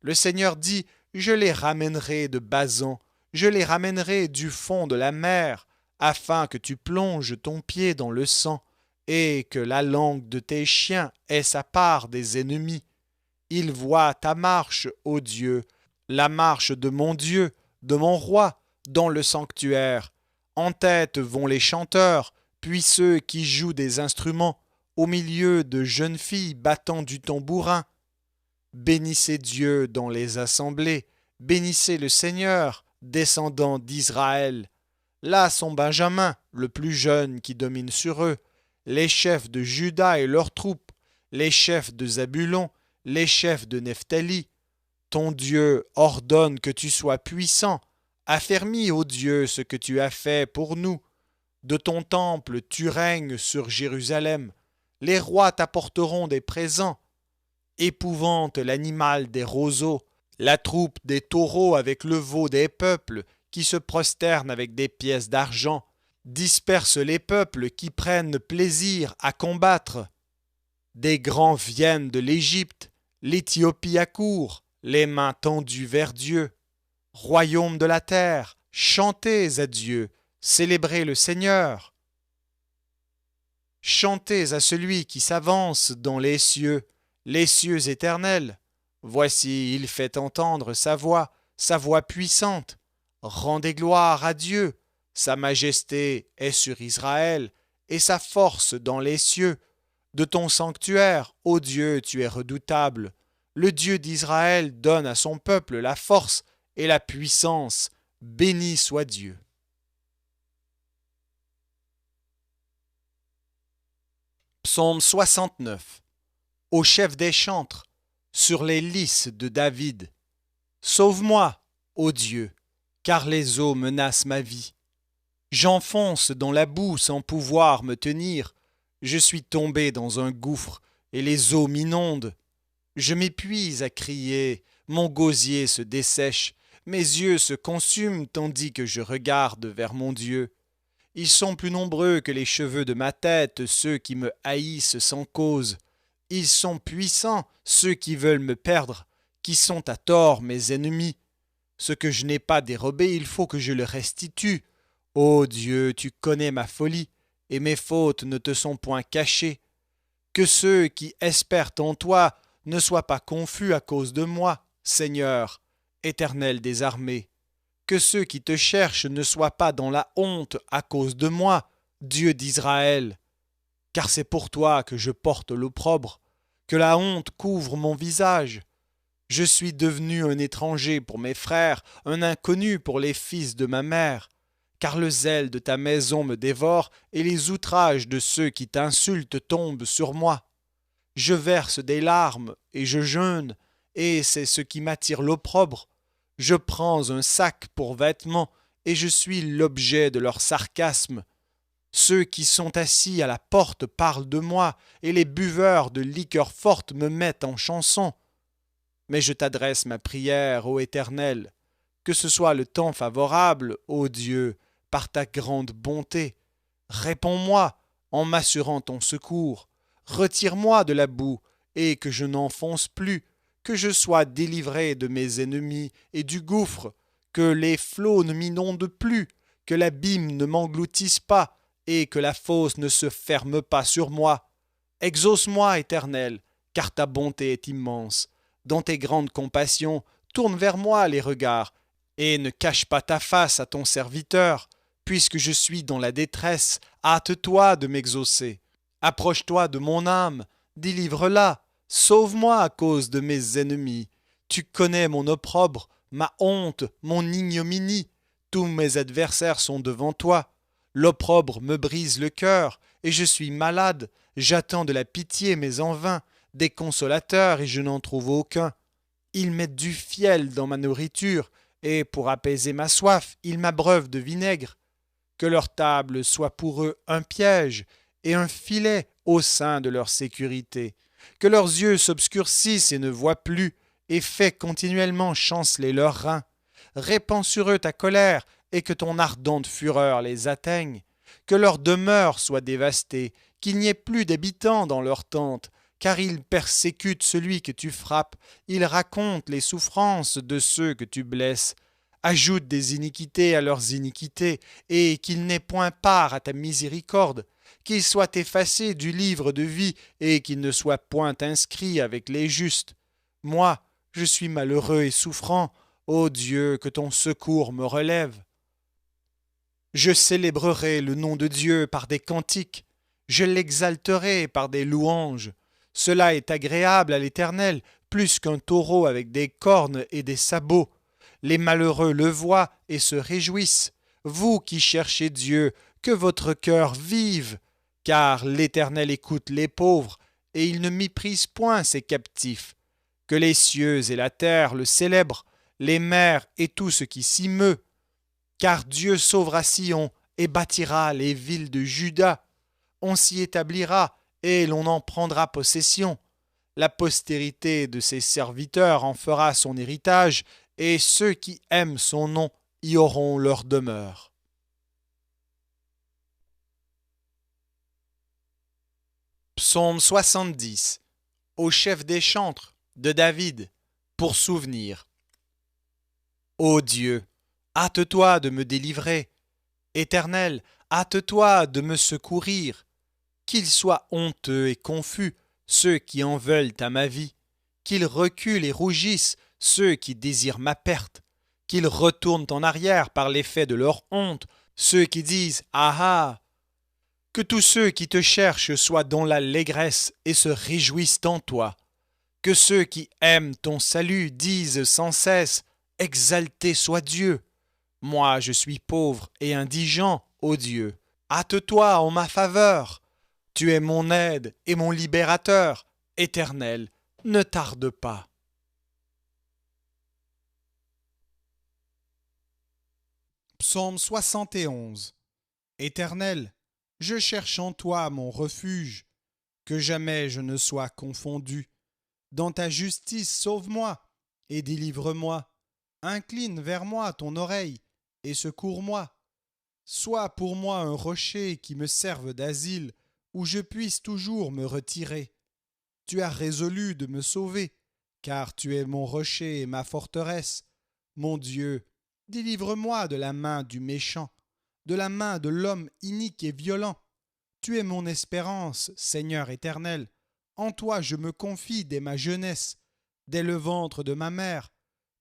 Le Seigneur dit, je les ramènerai de Basan, je les ramènerai du fond de la mer, afin que tu plonges ton pied dans le sang, et que la langue de tes chiens ait sa part des ennemis. Ils voient ta marche, ô Dieu, la marche de mon Dieu, de mon roi, dans le sanctuaire. En tête vont les chanteurs, puis ceux qui jouent des instruments, au milieu de jeunes filles battant du tambourin. Bénissez Dieu dans les assemblées, bénissez le Seigneur, descendant d'Israël. Là sont Benjamin, le plus jeune qui domine sur eux, les chefs de Juda et leurs troupes, les chefs de Zabulon, les chefs de Nephtali. Ton Dieu ordonne que tu sois puissant. Affermis, ô Dieu, ce que tu as fait pour nous. De ton temple, tu règnes sur Jérusalem. Les rois t'apporteront des présents. Épouvante l'animal des roseaux, la troupe des taureaux avec le veau des peuples qui se prosternent avec des pièces d'argent. Disperse les peuples qui prennent plaisir à combattre. Des grands viennent de l'Égypte, l'Éthiopie accourt, les mains tendues vers Dieu. Royaume de la terre, chantez à Dieu, célébrez le Seigneur. Chantez à celui qui s'avance dans les cieux éternels. Voici, il fait entendre sa voix puissante. Rendez gloire à Dieu, sa majesté est sur Israël, et sa force dans les cieux. De ton sanctuaire, ô Dieu, tu es redoutable. Le Dieu d'Israël donne à son peuple la force et la puissance. Béni soit Dieu. Psaume 69. Au chef des chantres, sur les lys de David. Sauve-moi, ô Dieu, car les eaux menacent ma vie. J'enfonce dans la boue sans pouvoir me tenir. Je suis tombé dans un gouffre et les eaux m'inondent. Je m'épuise à crier, mon gosier se dessèche, mes yeux se consument tandis que je regarde vers mon Dieu. Ils sont plus nombreux que les cheveux de ma tête, ceux qui me haïssent sans cause. Ils sont puissants, ceux qui veulent me perdre, qui sont à tort mes ennemis. Ce que je n'ai pas dérobé, il faut que je le restitue. Ô Dieu, tu connais ma folie, et mes fautes ne te sont point cachées. Que ceux qui espèrent en toi ne soient pas confus à cause de moi, Seigneur, Éternel des armées. Que ceux qui te cherchent ne soient pas dans la honte à cause de moi, Dieu d'Israël. Car c'est pour toi que je porte l'opprobre, que la honte couvre mon visage. Je suis devenu un étranger pour mes frères, un inconnu pour les fils de ma mère. Car le zèle de ta maison me dévore, et les outrages de ceux qui t'insultent tombent sur moi. Je verse des larmes, et je jeûne, et c'est ce qui m'attire l'opprobre. Je prends un sac pour vêtements, et je suis l'objet de leur sarcasme. Ceux qui sont assis à la porte parlent de moi, et les buveurs de liqueurs fortes me mettent en chanson. Mais je t'adresse ma prière, ô Éternel. Que ce soit le temps favorable, ô Dieu, par ta grande bonté. Réponds-moi en m'assurant ton secours. Retire-moi de la boue, et que je n'enfonce plus, que je sois délivré de mes ennemis et du gouffre, que les flots ne m'inondent plus, que l'abîme ne m'engloutisse pas, et que la fosse ne se ferme pas sur moi. Exauce-moi, Éternel, car ta bonté est immense. Dans tes grandes compassions, tourne vers moi les regards, et ne cache pas ta face à ton serviteur. Puisque je suis dans la détresse, hâte-toi de m'exaucer. Approche-toi de mon âme, délivre-la, sauve-moi à cause de mes ennemis. Tu connais mon opprobre, ma honte, mon ignominie. Tous mes adversaires sont devant toi. L'opprobre me brise le cœur, et je suis malade. J'attends de la pitié, mais en vain, des consolateurs, et je n'en trouve aucun. Ils mettent du fiel dans ma nourriture, et pour apaiser ma soif, ils m'abreuvent de vinaigre. Que leur table soit pour eux un piège et un filet au sein de leur sécurité. Que leurs yeux s'obscurcissent et ne voient plus, et fais continuellement chanceler leurs reins. Répands sur eux ta colère, et que ton ardente fureur les atteigne. Que leur demeure soit dévastée, qu'il n'y ait plus d'habitants dans leurs tentes, car ils persécutent celui que tu frappes, ils racontent les souffrances de ceux que tu blesses. Ajoute des iniquités à leurs iniquités, et qu'ils n'aient point part à ta miséricorde, qu'ils soient effacés du livre de vie, et qu'ils ne soient point inscrits avec les justes. Moi, je suis malheureux et souffrant, ô Dieu, que ton secours me relève. Je célébrerai le nom de Dieu par des cantiques, je l'exalterai par des louanges. Cela est agréable à l'Éternel, plus qu'un taureau avec des cornes et des sabots. Les malheureux le voient et se réjouissent. Vous qui cherchez Dieu, que votre cœur vive, car l'Éternel écoute les pauvres, et il ne méprise point ses captifs. Que les cieux et la terre le célèbrent, les mers et tout ce qui s'y meut. Car Dieu sauvera Sion et bâtira les villes de Juda. On s'y établira et l'on en prendra possession. La postérité de ses serviteurs en fera son héritage, et ceux qui aiment son nom y auront leur demeure. Psaume 70. Au chef des chantres, de David, pour souvenir. Ô Dieu, hâte-toi de me délivrer. Éternel, hâte-toi de me secourir. Qu'ils soient honteux et confus, ceux qui en veulent à ma vie. Qu'ils reculent et rougissent, ceux qui désirent ma perte. Qu'ils retournent en arrière par l'effet de leur honte, ceux qui disent « Ah ah !» Que tous ceux qui te cherchent soient dans l'allégresse et se réjouissent en toi. Que ceux qui aiment ton salut disent sans cesse « Exalté soit Dieu !» Moi je suis pauvre et indigent, ô Dieu. Hâte-toi en ma faveur. Tu es mon aide et mon libérateur. Éternel, Ne tarde pas. Psaume 71. Éternel, je cherche en toi mon refuge, que jamais je ne sois confondu. Dans ta justice, sauve-moi et délivre-moi. Incline vers moi ton oreille et secours-moi. Sois pour moi un rocher qui me serve d'asile, où je puisse toujours me retirer. Tu as résolu de me sauver, car tu es mon rocher et ma forteresse. Mon Dieu, délivre-moi de la main du méchant, de la main de l'homme inique et violent. Tu es mon espérance, Seigneur éternel. En toi je me confie dès ma jeunesse, dès le ventre de ma mère.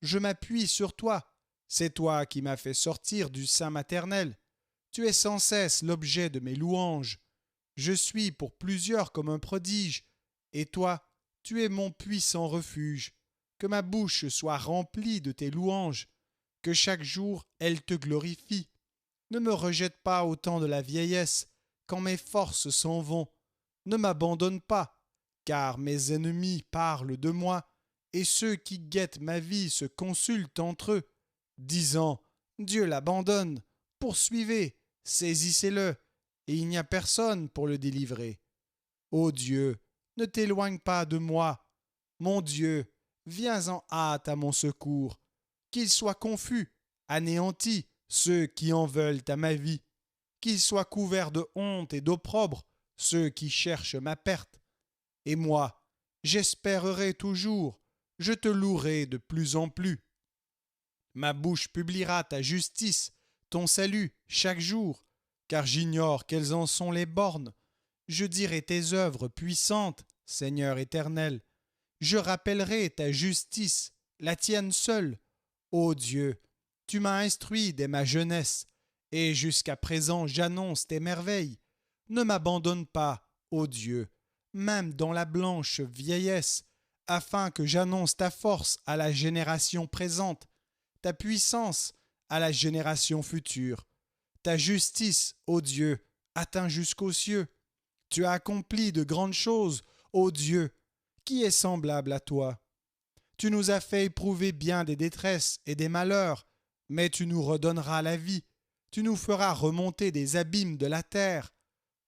Je m'appuie sur toi. C'est toi qui m'as fait sortir du sein maternel. Tu es sans cesse l'objet de mes louanges. Je suis pour plusieurs comme un prodige, et toi, tu es mon puissant refuge. Que ma bouche soit remplie de tes louanges, que chaque jour elle te glorifie. Ne me rejette pas au temps de la vieillesse, quand mes forces s'en vont. Ne m'abandonne pas, car mes ennemis parlent de moi, et ceux qui guettent ma vie se consultent entre eux, disant Dieu l'abandonne, poursuivez, saisissez-le, et il n'y a personne pour le délivrer. Ô Dieu, ne t'éloigne pas de moi. Mon Dieu, viens en hâte à mon secours. Qu'ils soient confus, anéantis, ceux qui en veulent à ma vie. Qu'ils soient couverts de honte et d'opprobre, ceux qui cherchent ma perte. Et moi, j'espérerai toujours, je te louerai de plus en plus. Ma bouche publiera ta justice, ton salut, chaque jour, car j'ignore quelles en sont les bornes. Je dirai tes œuvres puissantes, Seigneur éternel. Je rappellerai ta justice, la tienne seule. Ô Dieu, tu m'as instruit dès ma jeunesse, et jusqu'à présent j'annonce tes merveilles. Ne m'abandonne pas, ô Dieu, même dans la blanche vieillesse, afin que j'annonce ta force à la génération présente, ta puissance à la génération future. Ta justice, ô Dieu, atteint jusqu'aux cieux. Tu as accompli de grandes choses, ô Dieu. Qui est semblable à toi? Tu nous as fait éprouver bien des détresses et des malheurs, mais tu nous redonneras la vie. Tu nous feras remonter des abîmes de la terre.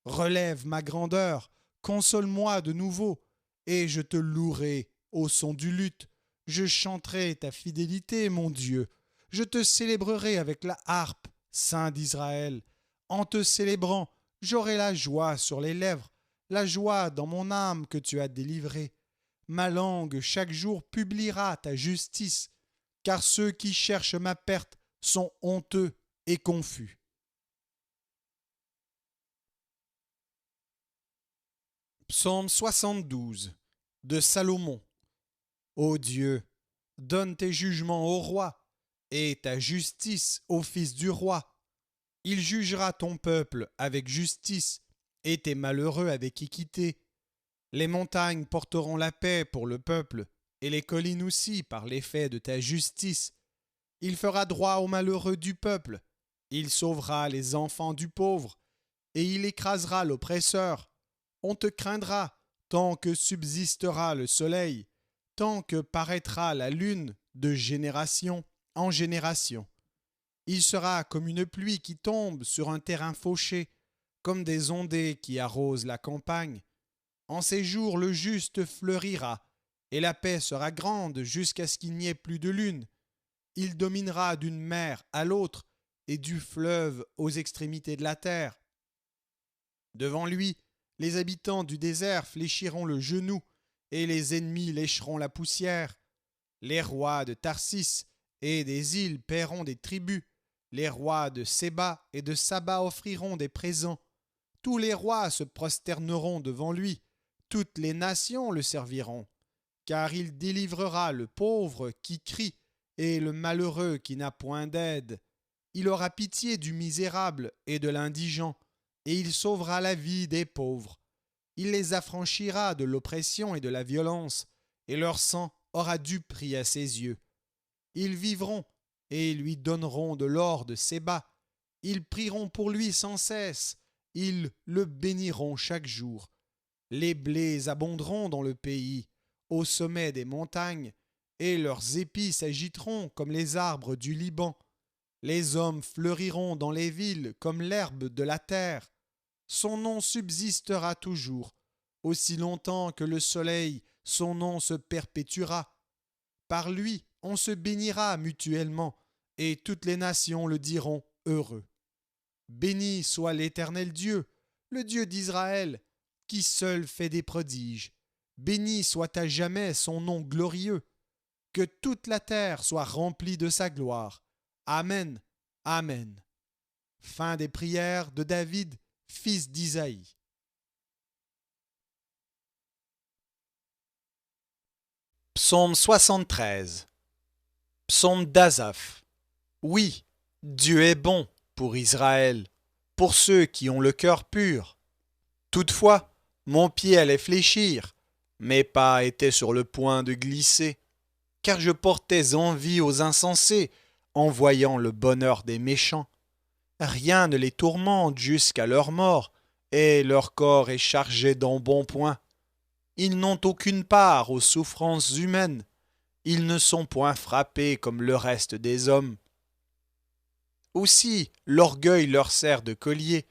Relève ma grandeur, console-moi de nouveau, et je te louerai au son du luth. Je chanterai ta fidélité, mon Dieu. Je te célébrerai avec la harpe, Saint d'Israël. En te célébrant, j'aurai la joie sur les lèvres, la joie dans mon âme que tu as délivrée. Ma langue chaque jour publiera ta justice, car ceux qui cherchent ma perte sont honteux et confus. Psaume 72 de Salomon. Ô Dieu, donne tes jugements au roi et ta justice au fils du roi. Il jugera ton peuple avec justice et tes malheureux avec équité. Les montagnes porteront la paix pour le peuple, et les collines aussi par l'effet de ta justice. Il fera droit aux malheureux du peuple, il sauvera les enfants du pauvre, et il écrasera l'oppresseur. On te craindra tant que subsistera le soleil, tant que paraîtra la lune de génération en génération. Il sera comme une pluie qui tombe sur un terrain fauché, comme des ondées qui arrosent la campagne. En ces jours, le juste fleurira, et la paix sera grande jusqu'à ce qu'il n'y ait plus de lune. Il dominera d'une mer à l'autre, et du fleuve aux extrémités de la terre. Devant lui, les habitants du désert fléchiront le genou, et les ennemis lécheront la poussière. Les rois de Tarsis et des îles paieront des tributs. Les rois de Séba et de Saba offriront des présents. Tous les rois se prosterneront devant lui. Toutes les nations le serviront. Car il délivrera le pauvre qui crie et le malheureux qui n'a point d'aide. Il aura pitié du misérable et de l'indigent, et il sauvera la vie des pauvres. Il les affranchira de l'oppression et de la violence, et leur sang aura du prix à ses yeux. Ils vivront, et lui donneront de l'or de Séba. Ils prieront pour lui sans cesse, ils le béniront chaque jour. Les blés abonderont dans le pays. au sommet des montagnes, et leurs épis s'agiteront comme les arbres du Liban. Les hommes fleuriront dans les villes comme l'herbe de la terre. Son nom subsistera toujours. Aussi longtemps que le soleil, son nom se perpétuera. Par lui, on se bénira mutuellement, et toutes les nations le diront heureux. Béni soit l'Éternel Dieu, le Dieu d'Israël, qui seul fait des prodiges. Béni soit à jamais son nom glorieux. Que toute la terre soit remplie de sa gloire. Amen. Amen. Fin des prières de David, fils d'Isaïe. Psaume 73. Psaume d'Asaph. Oui, Dieu est bon pour Israël, pour ceux qui ont le cœur pur. Toutefois, mon pied allait fléchir, mes pas étaient sur le point de glisser, car je portais envie aux insensés en voyant le bonheur des méchants. Rien ne les tourmente jusqu'à leur mort, et leur corps est chargé d'embonpoint. Ils n'ont aucune part aux souffrances humaines, ils ne sont point frappés comme le reste des hommes. Aussi, l'orgueil leur sert de collier,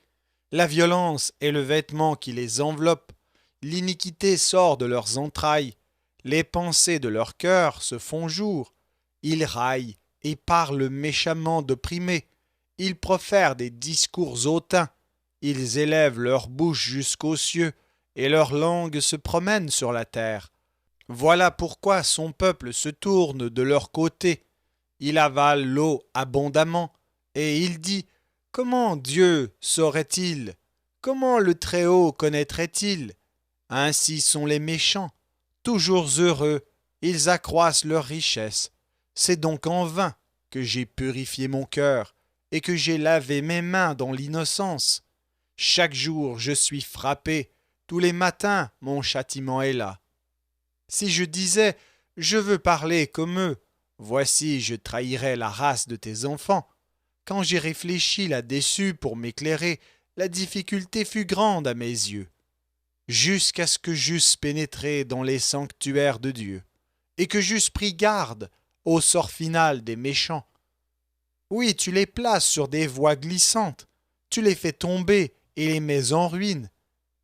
la violence est le vêtement qui les enveloppe, l'iniquité sort de leurs entrailles, les pensées de leur cœur se font jour, ils raillent et parlent méchamment d'opprimés, ils profèrent des discours hautains, ils élèvent leur bouche jusqu'aux cieux, et leur langue se promène sur la terre. Voilà pourquoi son peuple se tourne de leur côté, il avale l'eau abondamment, et il dit « Comment Dieu saurait-il? Comment le Très-Haut connaîtrait-il? Ainsi sont les méchants, toujours heureux, ils accroissent leur richesse. C'est donc en vain que j'ai purifié mon cœur et que j'ai lavé mes mains dans l'innocence. Chaque jour je suis frappé, tous les matins mon châtiment est là. Si je disais « Je veux parler comme eux », voici je trahirais la race de tes enfants. Quand j'ai réfléchi là-dessus pour m'éclairer, la difficulté fut grande à mes yeux, jusqu'à ce que j'eusse pénétré dans les sanctuaires de Dieu, et que j'eusse pris garde au sort final des méchants. Oui, tu les places sur des voies glissantes, tu les fais tomber et les mets en ruine.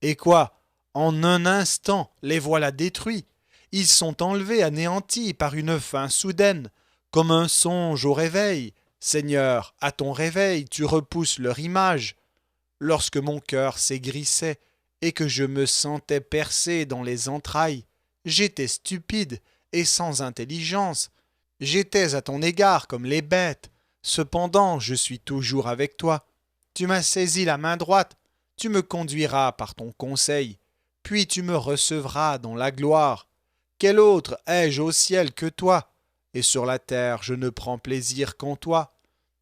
Et quoi? En un instant, les voilà détruits. Ils sont enlevés, anéantis par une faim soudaine, comme un songe au réveil. Seigneur, à ton réveil, tu repousses leur image. Lorsque mon cœur s'aigrissait et que je me sentais percé dans les entrailles, j'étais stupide et sans intelligence. J'étais à ton égard comme les bêtes. Cependant, je suis toujours avec toi. Tu m'as saisi la main droite, tu me conduiras par ton conseil, puis tu me recevras dans la gloire. Quel autre ai-je au ciel que toi? Et sur la terre je ne prends plaisir qu'en toi.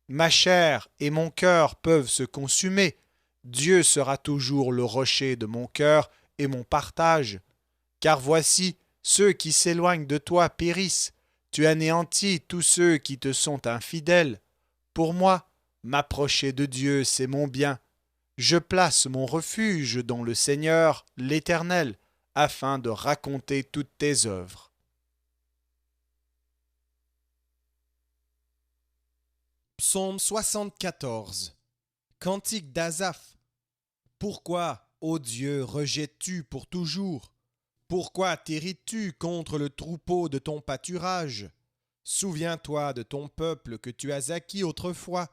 Ma chair et mon cœur peuvent se consumer. Dieu sera toujours le rocher de mon cœur et mon partage. Car voici, ceux qui s'éloignent de toi périssent. Tu anéantis tous ceux qui te sont infidèles. Pour moi, m'approcher de Dieu, c'est mon bien. Je place mon refuge dans le Seigneur, l'Éternel, afin de raconter toutes tes œuvres. Psaume 74. Cantique d'Asaph. Pourquoi, ô Dieu, rejettes-tu pour toujours? Pourquoi t'irrites-tu contre le troupeau de ton pâturage? Souviens-toi de ton peuple que tu as acquis autrefois,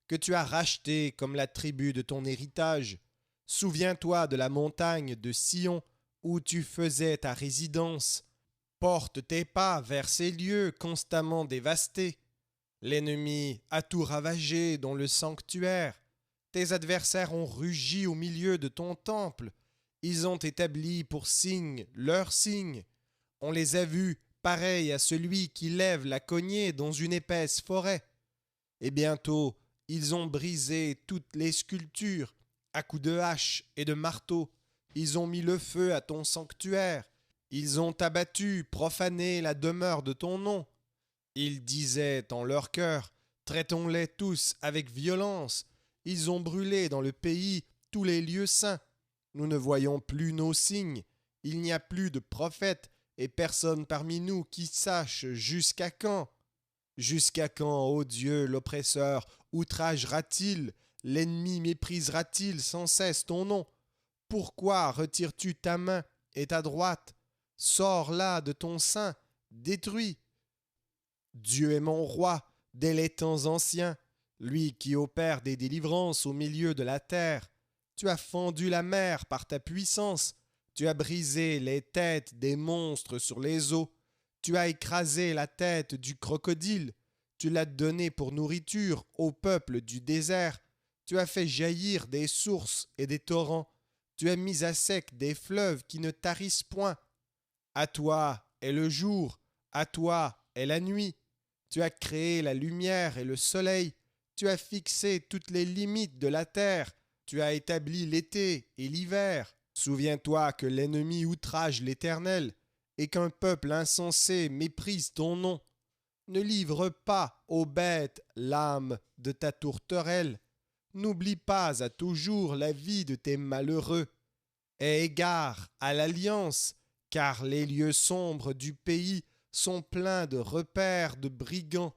que tu as racheté comme la tribu de ton héritage. Souviens-toi de la montagne de Sion où tu faisais ta résidence. Porte tes pas vers ces lieux constamment dévastés. L'ennemi a tout ravagé dans le sanctuaire. Tes adversaires ont rugi au milieu de ton temple. Ils ont établi pour signe leur signe. On les a vus pareils à celui qui lève la cognée dans une épaisse forêt. Et bientôt, ils ont brisé toutes les sculptures à coups de hache et de marteau. Ils ont mis le feu à ton sanctuaire. Ils ont abattu, profané la demeure de ton nom. Ils disaient en leur cœur, traitons-les tous avec violence. Ils ont brûlé dans le pays tous les lieux saints. Nous ne voyons plus nos signes. Il n'y a plus de prophètes et personne parmi nous qui sache jusqu'à quand. Jusqu'à quand, ô Dieu, l'oppresseur outragera-t-il, l'ennemi méprisera-t-il sans cesse ton nom? Pourquoi retires-tu ta main et ta droite? Sors là de ton sein, détruis. Dieu est mon roi dès les temps anciens, lui qui opère des délivrances au milieu de la terre. Tu as fendu la mer par ta puissance, tu as brisé les têtes des monstres sur les eaux, tu as écrasé la tête du crocodile, tu l'as donné pour nourriture au peuple du désert, tu as fait jaillir des sources et des torrents, tu as mis à sec des fleuves qui ne tarissent point. À toi est le jour, à toi est la nuit. Tu as créé la lumière et le soleil, tu as fixé toutes les limites de la terre, tu as établi l'été et l'hiver. Souviens-toi que l'ennemi outrage l'Éternel et qu'un peuple insensé méprise ton nom. Ne livre pas aux bêtes l'âme de ta tourterelle. N'oublie pas à toujours la vie de tes malheureux. Aie égard à l'alliance, car les lieux sombres du pays sont pleins de repères de brigands.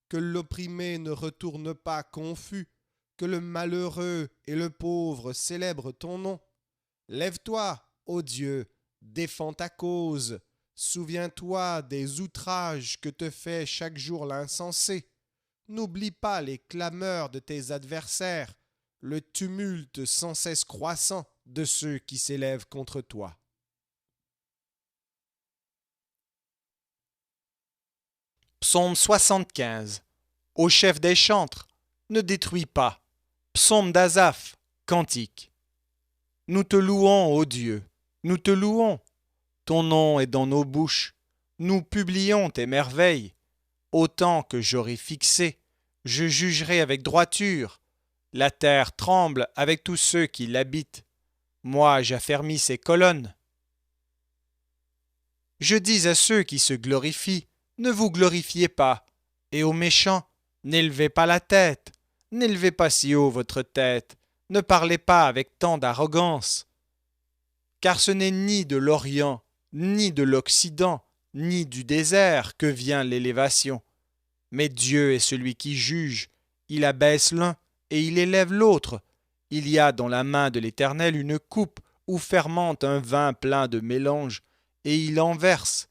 Que l'opprimé ne retourne pas confus, que le malheureux et le pauvre célèbrent ton nom. Lève-toi, ô Dieu, défends ta cause. Souviens-toi des outrages que te fait chaque jour l'insensé. N'oublie pas les clameurs de tes adversaires, le tumulte sans cesse croissant de ceux qui s'élèvent contre toi. Psaume 75. Au chef des chantres, ne détruis pas. Psaume d'Asaph, cantique. Nous te louons, ô Dieu, nous te louons. Ton nom est dans nos bouches. Nous publions tes merveilles. Autant que j'aurai fixé, je jugerai avec droiture. La terre tremble avec tous ceux qui l'habitent. Moi, j'affermis ses colonnes. Je dis à ceux qui se glorifient, ne vous glorifiez pas, et aux méchants, n'élevez pas la tête, n'élevez pas si haut votre tête, ne parlez pas avec tant d'arrogance. Car ce n'est ni de l'Orient, ni de l'Occident, ni du désert que vient l'élévation. Mais Dieu est celui qui juge, il abaisse l'un et il élève l'autre. Il y a dans la main de l'Éternel une coupe où fermente un vin plein de mélange, et il en verse.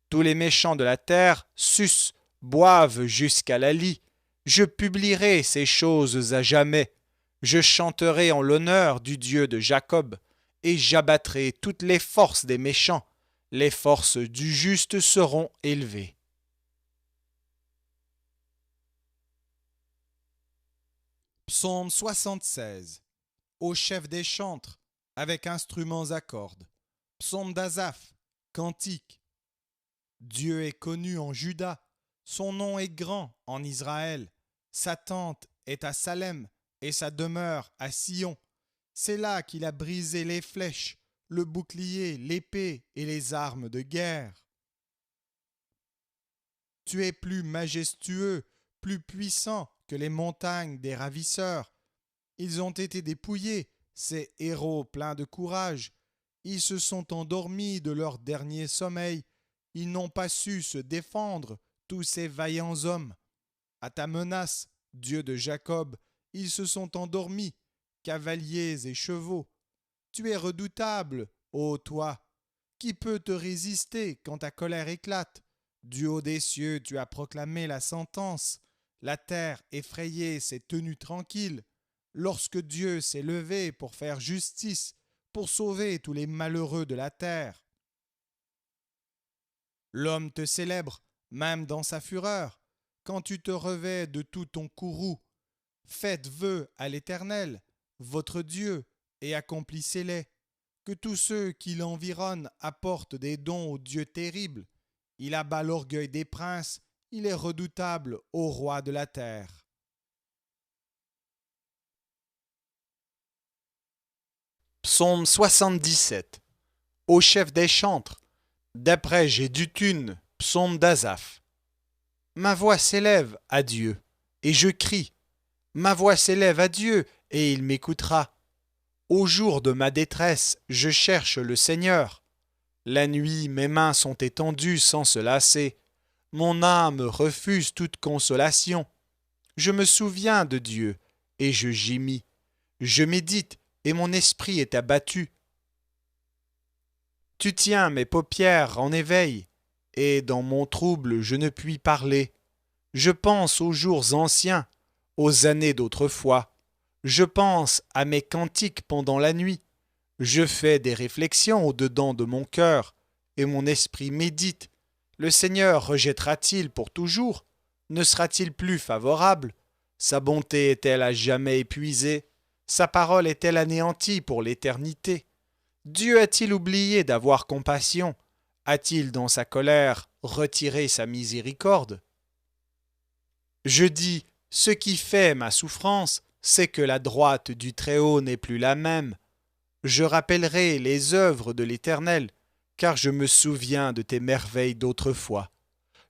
Tous les méchants de la terre sucent, boivent jusqu'à la lie. Je publierai ces choses à jamais. Je chanterai en l'honneur du Dieu de Jacob, et j'abattrai toutes les forces des méchants. Les forces du juste seront élevées. Psaume 76. Au chef des chantres, avec instruments à cordes. Psaume d'Asaph, cantique. Dieu est connu en Juda, son nom est grand en Israël. Sa tente est à Salem et sa demeure à Sion. C'est là qu'il a brisé les flèches, le bouclier, l'épée et les armes de guerre. Tu es plus majestueux, plus puissant que les montagnes des ravisseurs. Ils ont été dépouillés, ces héros pleins de courage. Ils se sont endormis de leur dernier sommeil. Ils n'ont pas su se défendre, tous ces vaillants hommes. À ta menace, Dieu de Jacob, ils se sont endormis, cavaliers et chevaux. Tu es redoutable, ô toi. Qui peut te résister quand ta colère éclate? Du haut des cieux, tu as proclamé la sentence. La terre effrayée s'est tenue tranquille. Lorsque Dieu s'est levé pour faire justice, pour sauver tous les malheureux de la terre. L'homme te célèbre, même dans sa fureur, quand tu te revêts de tout ton courroux. Faites vœu à l'Éternel, votre Dieu, et accomplissez-les. Que tous ceux qui l'environnent apportent des dons au Dieu terrible. Il abat l'orgueil des princes, il est redoutable au roi de la terre. Psaume 77. Au chef des chantres, d'après Jéduthun, psaume d'Asaph. Ma voix s'élève à Dieu, et je crie. Ma voix s'élève à Dieu, et il m'écoutera. Au jour de ma détresse, je cherche le Seigneur. La nuit, mes mains sont étendues sans se lasser. Mon âme refuse toute consolation. Je me souviens de Dieu, et je gémis. Je médite, et mon esprit est abattu. Tu tiens mes paupières en éveil, et dans mon trouble je ne puis parler. Je pense aux jours anciens, aux années d'autrefois. Je pense à mes cantiques pendant la nuit. Je fais des réflexions au-dedans de mon cœur, et mon esprit médite. Le Seigneur rejettera-t-il pour toujours? Ne sera-t-il plus favorable? Sa bonté est-elle à jamais épuisée? Sa parole est-elle anéantie pour l'éternité? Dieu a-t-il oublié d'avoir compassion? A-t-il dans sa colère retiré sa miséricorde? Je dis, ce qui fait ma souffrance, c'est que la droite du Très-Haut n'est plus la même. Je rappellerai les œuvres de l'Éternel, car je me souviens de tes merveilles d'autrefois.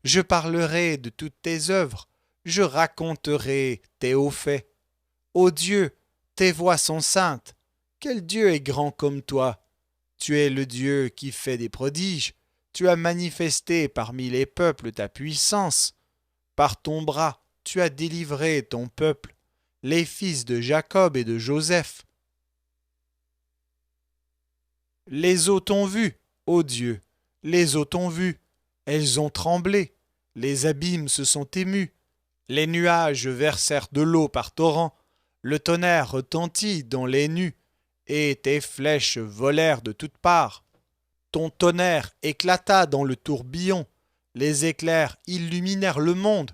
Je parlerai de toutes tes œuvres, je raconterai tes hauts faits. Ô Dieu, tes voies sont saintes. Quel Dieu est grand comme toi? Tu es le Dieu qui fait des prodiges. Tu as manifesté parmi les peuples ta puissance. Par ton bras, tu as délivré ton peuple, les fils de Jacob et de Joseph. Les eaux t'ont vu, ô Dieu, les eaux t'ont vu, elles ont tremblé, les abîmes se sont émus, les nuages versèrent de l'eau par torrents, le tonnerre retentit dans les nues, et tes flèches volèrent de toutes parts. Ton tonnerre éclata dans le tourbillon, les éclairs illuminèrent le monde,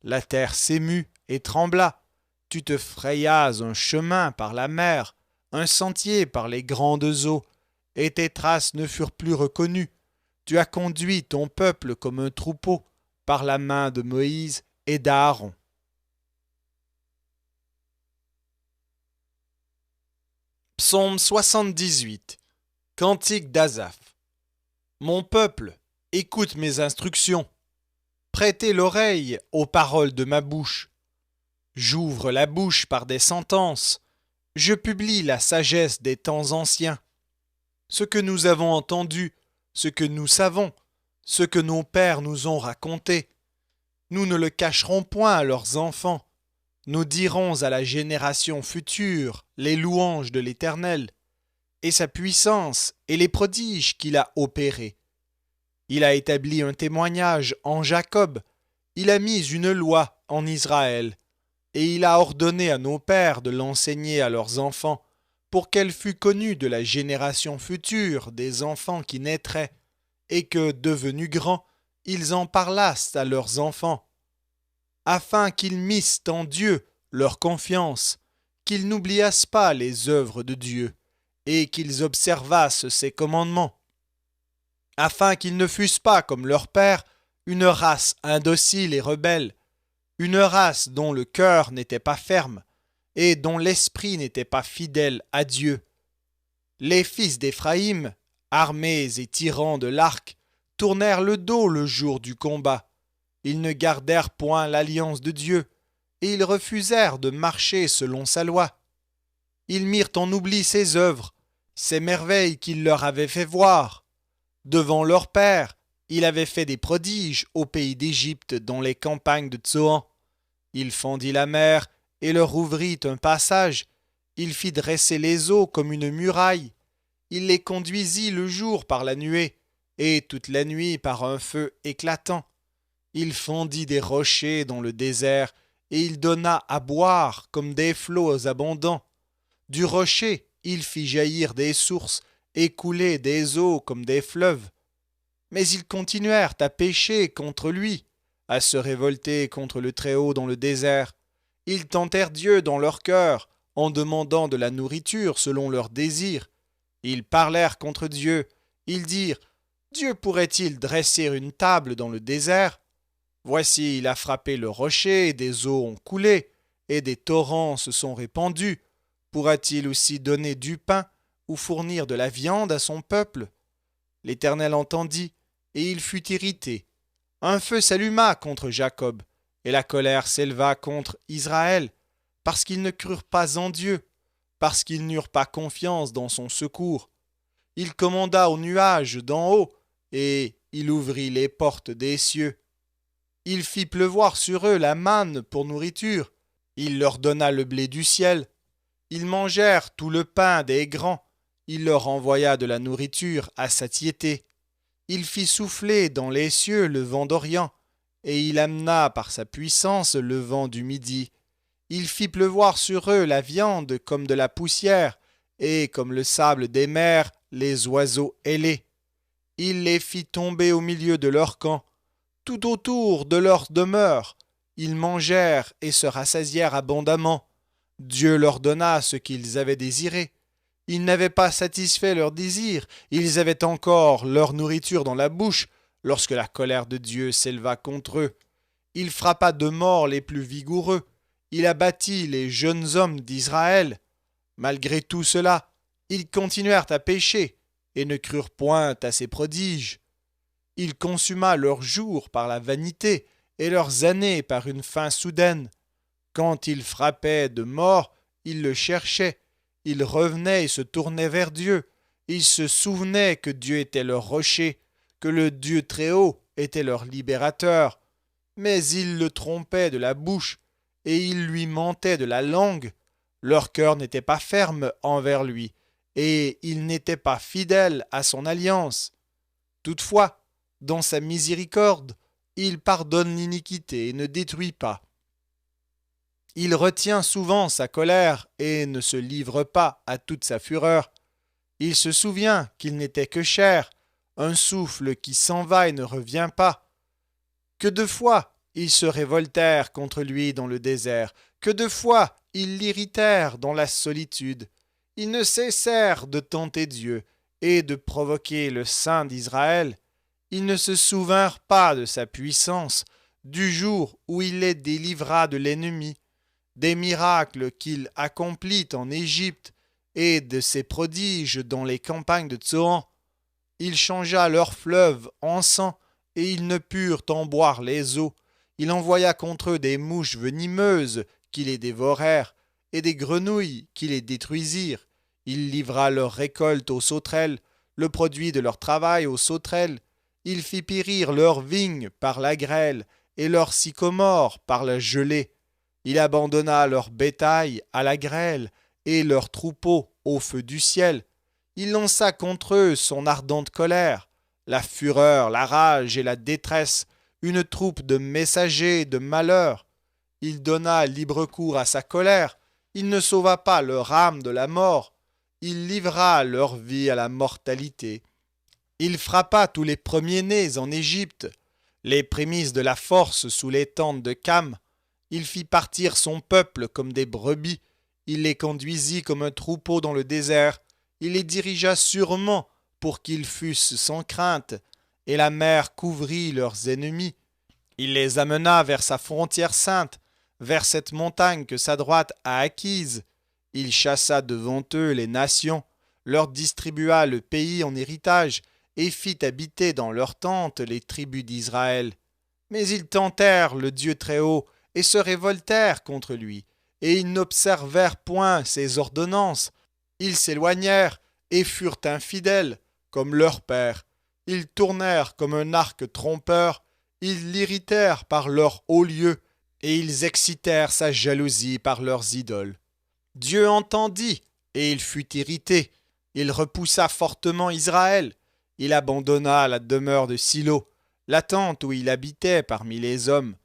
la terre s'émut et trembla. Tu te frayas un chemin par la mer, un sentier par les grandes eaux, et tes traces ne furent plus reconnues. Tu as conduit ton peuple comme un troupeau, par la main de Moïse et d'Aaron. Psaume 78. Cantique d'Asaph. Mon peuple, écoute mes instructions. Prêtez l'oreille aux paroles de ma bouche. J'ouvre la bouche par des sentences. Je publie la sagesse des temps anciens. Ce que nous avons entendu, ce que nous savons, ce que nos pères nous ont raconté. Nous ne le cacherons point à leurs enfants. Nous dirons à la génération future les louanges de l'Éternel, et sa puissance et les prodiges qu'il a opérés. Il a établi un témoignage en Jacob, il a mis une loi en Israël, et il a ordonné à nos pères de l'enseigner à leurs enfants, pour qu'elle fût connue de la génération future des enfants qui naîtraient, et que, devenus grands, ils en parlassent à leurs enfants, afin qu'ils missent en Dieu leur confiance, qu'ils n'oubliassent pas les œuvres de Dieu, et qu'ils observassent ses commandements, afin qu'ils ne fussent pas comme leur père, une race indocile et rebelle, une race dont le cœur n'était pas ferme, et dont l'esprit n'était pas fidèle à Dieu. Les fils d'Éphraïm, armés et tirant de l'arc, tournèrent le dos le jour du combat. Ils ne gardèrent point l'alliance de Dieu, et ils refusèrent de marcher selon sa loi. Ils mirent en oubli ses œuvres, ses merveilles qu'il leur avait fait voir. Devant leur père, il avait fait des prodiges au pays d'Égypte dans les campagnes de Tsoan. Il fendit la mer et leur ouvrit un passage. Il fit dresser les eaux comme une muraille. Il les conduisit le jour par la nuée, et toute la nuit par un feu éclatant. Il fondit des rochers dans le désert, et il donna à boire comme des flots abondants. Du rocher, il fit jaillir des sources, et couler des eaux comme des fleuves. Mais ils continuèrent à pécher contre lui, à se révolter contre le Très-Haut dans le désert. Ils tentèrent Dieu dans leur cœur, en demandant de la nourriture selon leurs désirs. Ils parlèrent contre Dieu. Ils dirent, Dieu pourrait-il dresser une table dans le désert? Voici, il a frappé le rocher, et des eaux ont coulé, et des torrents se sont répandus. Pourra-t-il aussi donner du pain ou fournir de la viande à son peuple? L'Éternel entendit, et il fut irrité. Un feu s'alluma contre Jacob, et la colère s'éleva contre Israël, parce qu'ils ne crurent pas en Dieu, parce qu'ils n'eurent pas confiance dans son secours. Il commanda aux nuages d'en haut, et il ouvrit les portes des cieux. Il fit pleuvoir sur eux la manne pour nourriture. Il leur donna le blé du ciel. Ils mangèrent tout le pain des grands. Il leur envoya de la nourriture à satiété. Il fit souffler dans les cieux le vent d'Orient, et il amena par sa puissance le vent du Midi. Il fit pleuvoir sur eux la viande comme de la poussière, et comme le sable des mers, les oiseaux ailés. Il les fit tomber au milieu de leur camp, tout autour de leur demeure. Ils mangèrent et se rassasièrent abondamment. Dieu leur donna ce qu'ils avaient désiré. Ils n'avaient pas satisfait leurs désirs, ils avaient encore leur nourriture dans la bouche, lorsque la colère de Dieu s'éleva contre eux. Il frappa de mort les plus vigoureux, il abattit les jeunes hommes d'Israël. Malgré tout cela, ils continuèrent à pécher, et ne crurent point à ses prodiges. Il consuma leurs jours par la vanité, et leurs années par une faim soudaine. Quand il frappait de mort, ils le cherchaient. Ils revenaient et se tournaient vers Dieu. Ils se souvenaient que Dieu était leur rocher, que le Dieu Très-Haut était leur libérateur. Mais ils le trompaient de la bouche, et ils lui mentaient de la langue. Leur cœur n'était pas ferme envers lui, et ils n'étaient pas fidèles à son alliance. Toutefois, dans sa miséricorde, il pardonne l'iniquité et ne détruit pas. Il retient souvent sa colère et ne se livre pas à toute sa fureur. Il se souvient qu'il n'était que chair, un souffle qui s'en va et ne revient pas. Que de fois ils se révoltèrent contre lui dans le désert, que de fois ils l'irritèrent dans la solitude. Ils ne cessèrent de tenter Dieu et de provoquer le Saint d'Israël. Ils ne se souvinrent pas de sa puissance, du jour où il les délivra de l'ennemi, des miracles qu'il accomplit en Égypte et de ses prodiges dans les campagnes de Tsoan. Il changea leurs fleuves en sang et ils ne purent en boire les eaux. Il envoya contre eux des mouches venimeuses qui les dévorèrent et des grenouilles qui les détruisirent. Il livra leur récolte aux sauterelles, le produit de leur travail aux sauterelles. Il fit périr leurs vignes par la grêle et leurs sycomores par la gelée. Il abandonna leur bétail à la grêle et leurs troupeaux au feu du ciel. Il lança contre eux son ardente colère, la fureur, la rage et la détresse, une troupe de messagers de malheur. Il donna libre cours à sa colère, il ne sauva pas leur âme de la mort, il livra leur vie à la mortalité. Il frappa tous les premiers-nés en Égypte, les prémices de la force sous les tentes de Cam. Il fit partir son peuple comme des brebis, il les conduisit comme un troupeau dans le désert, il les dirigea sûrement pour qu'ils fussent sans crainte, et la mer couvrit leurs ennemis. Il les amena vers sa frontière sainte, vers cette montagne que sa droite a acquise. Il chassa devant eux les nations, leur distribua le pays en héritage, et fit habiter dans leurs tentes les tribus d'Israël. Mais ils tentèrent le Dieu Très-Haut, et se révoltèrent contre lui, et ils n'observèrent point ses ordonnances. Ils s'éloignèrent et furent infidèles, comme leur père. Ils tournèrent comme un arc trompeur, ils l'irritèrent par leurs hauts lieux, et ils excitèrent sa jalousie par leurs idoles. Dieu entendit, et il fut irrité. Il repoussa fortement Israël. Il abandonna la demeure de Silo, la tente où il habitait parmi les hommes.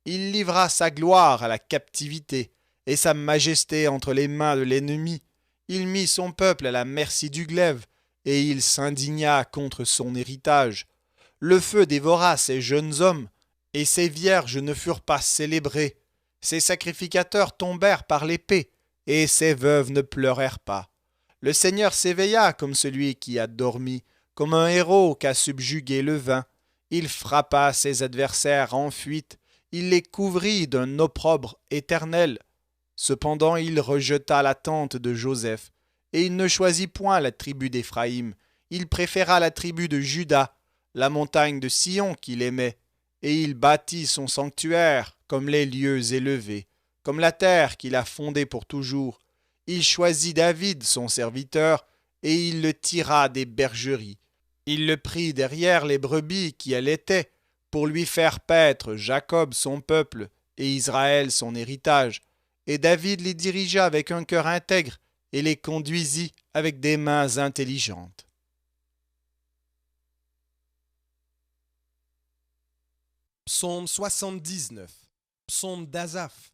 Il livra sa gloire à la captivité, et sa majesté entre les mains de l'ennemi. Il mit son peuple à la merci du glaive, et il s'indigna contre son héritage. Le feu dévora ses jeunes hommes, et ses vierges ne furent pas célébrées. Ses sacrificateurs tombèrent par l'épée, et ses veuves ne pleurèrent pas. Le Seigneur s'éveilla comme celui qui a dormi, comme un héros qu'a subjugué le vin. Il frappa ses adversaires en fuite, il les couvrit d'un opprobre éternel. Cependant il rejeta la tente de Joseph, et il ne choisit point la tribu d'Éphraïm. Il préféra la tribu de Juda, la montagne de Sion qu'il aimait, et il bâtit son sanctuaire comme les lieux élevés, comme la terre qu'il a fondée pour toujours. Il choisit David son serviteur, et il le tira des bergeries. Il le prit derrière les brebis qui allaitaient, pour lui faire paître Jacob son peuple et Israël son héritage. Et David les dirigea avec un cœur intègre et les conduisit avec des mains intelligentes. Psaume 79. Psaume d'Asaph.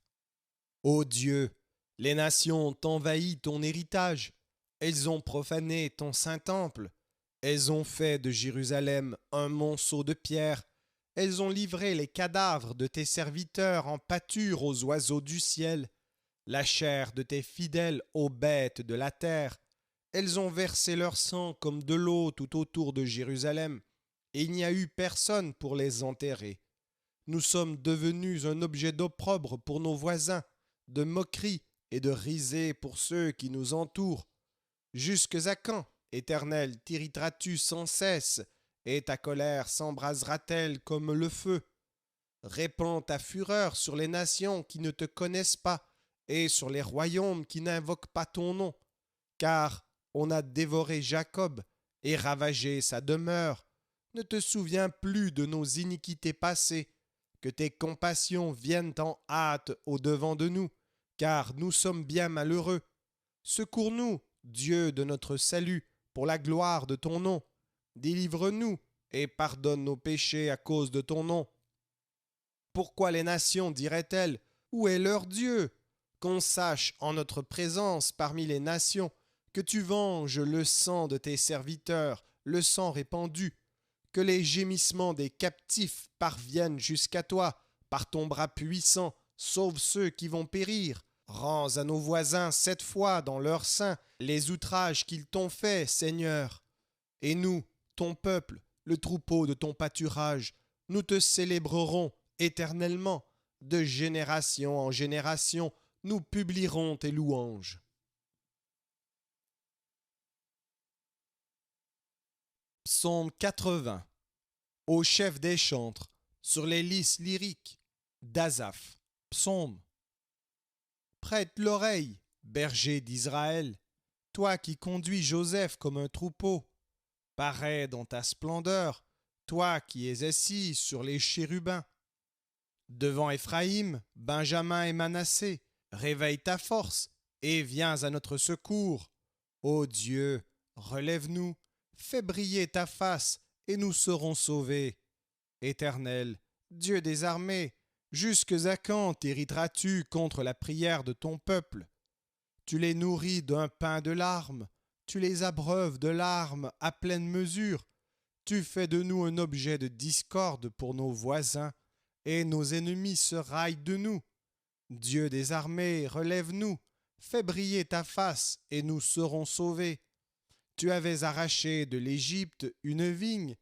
Ô Dieu, les nations ont envahi ton héritage. Elles ont profané ton saint temple. Elles ont fait de Jérusalem un monceau de pierre. Elles ont livré les cadavres de tes serviteurs en pâture aux oiseaux du ciel, la chair de tes fidèles aux bêtes de la terre. Elles ont versé leur sang comme de l'eau tout autour de Jérusalem, et il n'y a eu personne pour les enterrer. Nous sommes devenus un objet d'opprobre pour nos voisins, de moquerie et de risée pour ceux qui nous entourent. Jusques à quand, Éternel, t'irriteras-tu sans cesse, et ta colère s'embrasera-t-elle comme le feu? Répands ta fureur sur les nations qui ne te connaissent pas, et sur les royaumes qui n'invoquent pas ton nom, car on a dévoré Jacob et ravagé sa demeure. Ne te souviens plus de nos iniquités passées, que tes compassions viennent en hâte au-devant de nous, car nous sommes bien malheureux. Secours-nous, Dieu de notre salut, pour la gloire de ton nom. Délivre-nous et pardonne nos péchés à cause de ton nom. Pourquoi les nations diraient-elles, où est leur Dieu? Qu'on sache en notre présence parmi les nations que tu venges le sang de tes serviteurs, le sang répandu, que les gémissements des captifs parviennent jusqu'à toi, par ton bras puissant, sauve ceux qui vont périr. Rends à nos voisins 7 fois dans leur sein les outrages qu'ils t'ont faits, Seigneur. Et nous, ton peuple, le troupeau de ton pâturage, nous te célébrerons éternellement. De génération en génération, nous publierons tes louanges. Psaume 80. Au chef des chantres, sur les lys lyriques d'Asaph. Psaume. Prête l'oreille, berger d'Israël, toi qui conduis Joseph comme un troupeau. Parais dans ta splendeur, toi qui es assis sur les chérubins. Devant Éphraïm, Benjamin et Manassé, réveille ta force et viens à notre secours. Ô Dieu, relève-nous, fais briller ta face et nous serons sauvés. Éternel, Dieu des armées, jusques à quand t'irriteras-tu contre la prière de ton peuple? Tu les nourris d'un pain de larmes, tu les abreuves de larmes à pleine mesure. Tu fais de nous un objet de discorde pour nos voisins, et nos ennemis se raillent de nous. Dieu des armées, relève-nous, fais briller ta face, et nous serons sauvés. Tu avais arraché de l'Égypte une vigne,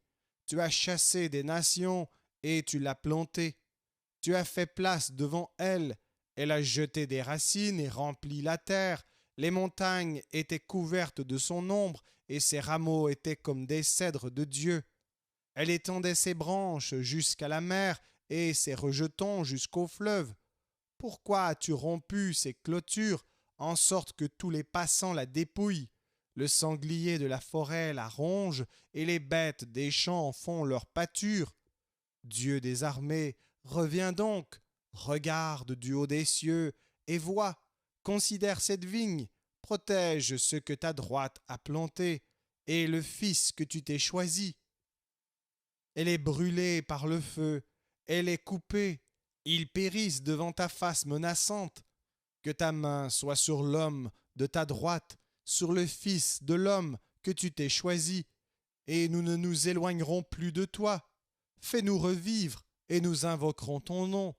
tu as chassé des nations, et tu l'as plantée. Tu as fait place devant elle, elle a jeté des racines et rempli la terre. Les montagnes étaient couvertes de son ombre, et ses rameaux étaient comme des cèdres de Dieu. Elle étendait ses branches jusqu'à la mer, et ses rejetons jusqu'au fleuve. Pourquoi as-tu rompu ses clôtures, en sorte que tous les passants la dépouillent? Le sanglier de la forêt la ronge, et les bêtes des champs font leur pâture. Dieu des armées, reviens donc, regarde du haut des cieux, et vois, considère cette vigne, protège ce que ta droite a planté, et le fils que tu t'es choisi. Elle est brûlée par le feu, elle est coupée, ils périssent devant ta face menaçante. Que ta main soit sur l'homme de ta droite, sur le fils de l'homme que tu t'es choisi, et nous ne nous éloignerons plus de toi. Fais-nous revivre, et nous invoquerons ton nom.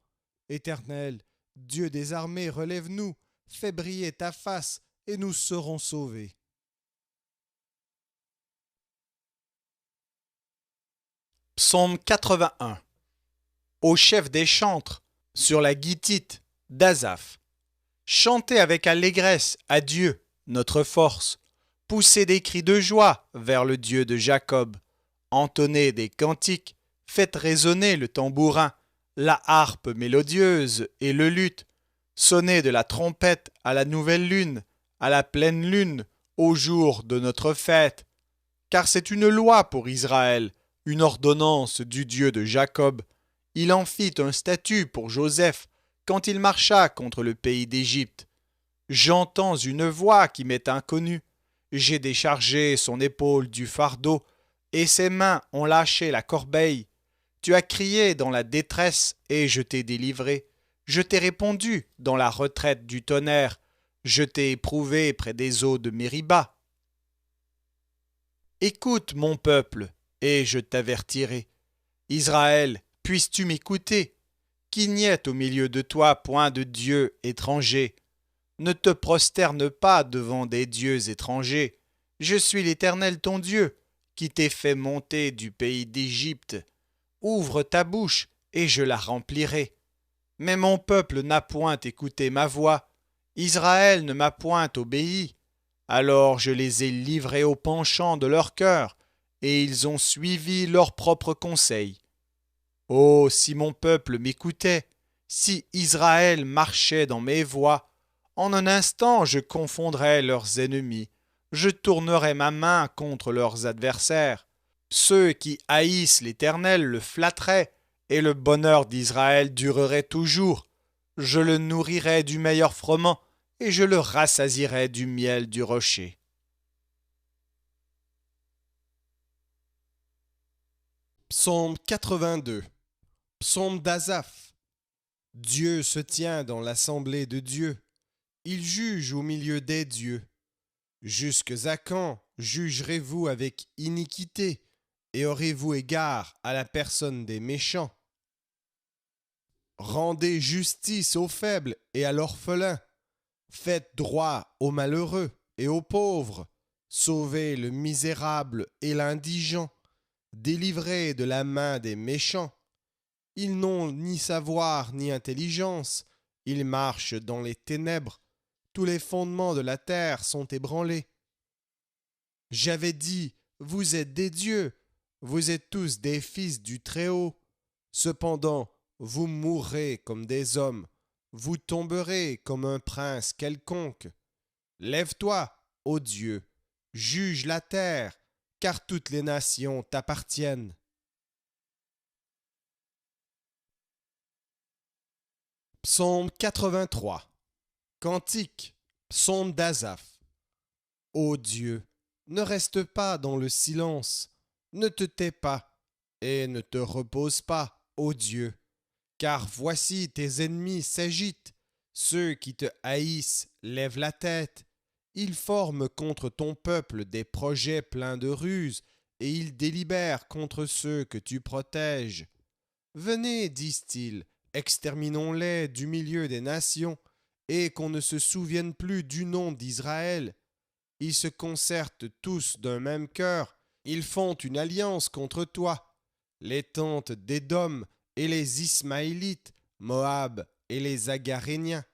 Éternel, Dieu des armées, relève-nous, fais briller ta face, et nous serons sauvés. Psaume 81. Au chef des chantres, sur la guitite d'Asaph. Chantez avec allégresse à Dieu, notre force. Poussez des cris de joie vers le Dieu de Jacob. Entonnez des cantiques, faites résonner le tambourin, la harpe mélodieuse et le luth. Sonnez de la trompette à la nouvelle lune, à la pleine lune, au jour de notre fête, car c'est une loi pour Israël, une ordonnance du Dieu de Jacob. Il en fit un statut pour Joseph quand il marcha contre le pays d'Égypte. J'entends une voix qui m'est inconnue. J'ai déchargé son épaule du fardeau, et ses mains ont lâché la corbeille. Tu as crié dans la détresse, et je t'ai délivré. Je t'ai répondu dans la retraite du tonnerre. Je t'ai éprouvé près des eaux de Mériba. Écoute, mon peuple, et je t'avertirai. Israël, puisses-tu m'écouter? Qu'il n'y ait au milieu de toi point de dieu étranger. Ne te prosterne pas devant des dieux étrangers. Je suis l'Éternel ton Dieu, qui t'ai fait monter du pays d'Égypte. Ouvre ta bouche, et je la remplirai. Mais mon peuple n'a point écouté ma voix. Israël ne m'a point obéi. Alors je les ai livrés au penchant de leur cœur, et ils ont suivi leurs propres conseils. Oh, si mon peuple m'écoutait, si Israël marchait dans mes voies, en un instant je confondrais leurs ennemis, je tournerais ma main contre leurs adversaires. Ceux qui haïssent l'Éternel le flatteraient, et le bonheur d'Israël durerait toujours. Je le nourrirais du meilleur froment, et je le rassasierai du miel du rocher. Psaume 82. Psaume d'Asaph. Dieu se tient dans l'assemblée de Dieu. Il juge au milieu des dieux. Jusque à quand jugerez-vous avec iniquité et aurez-vous égard à la personne des méchants? Rendez justice aux faibles et à l'orphelin. Faites droit aux malheureux et aux pauvres. Sauvez le misérable et l'indigent. Délivrez de la main des méchants. Ils n'ont ni savoir ni intelligence. Ils marchent dans les ténèbres. Tous les fondements de la terre sont ébranlés. J'avais dit, vous êtes des dieux, vous êtes tous des fils du Très-Haut. Cependant, vous mourrez comme des hommes, vous tomberez comme un prince quelconque. Lève-toi, ô Dieu, juge la terre, car toutes les nations t'appartiennent. Psaume 83. Cantique, psaume d'Asaph. Ô Dieu, ne reste pas dans le silence, ne te tais pas, et ne te repose pas, ô Dieu, car voici tes ennemis s'agitent, ceux qui te haïssent lèvent la tête, ils forment contre ton peuple des projets pleins de ruses, et ils délibèrent contre ceux que tu protèges. Venez, disent-ils, exterminons-les du milieu des nations, et qu'on ne se souvienne plus du nom d'Israël. Ils se concertent tous d'un même cœur, ils font une alliance contre toi. Les tentes d'Édom et les Ismaélites, Moab et les Agaréniens,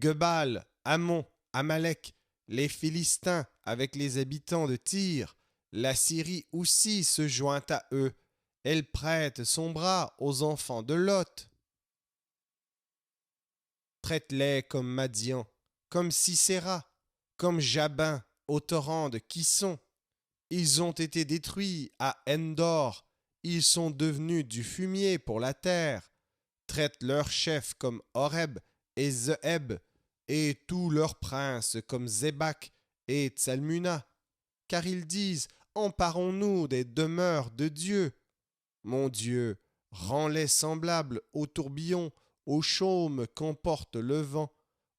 Gebal, Ammon, Amalek, les Philistins avec les habitants de Tyr, la Syrie aussi se joint à eux. Elle prête son bras aux enfants de Lot. Traite-les comme Madian, comme Sisera, comme Jabin, au torrent de Kisson. Ils ont été détruits à Endor, ils sont devenus du fumier pour la terre. Traite leurs chefs comme Horeb et Zeheb, et tous leurs princes comme Zébak et Tsalmuna, car ils disent, emparons-nous des demeures de Dieu. Mon Dieu, rends-les semblables au tourbillon, au chaume qu'emporte le vent,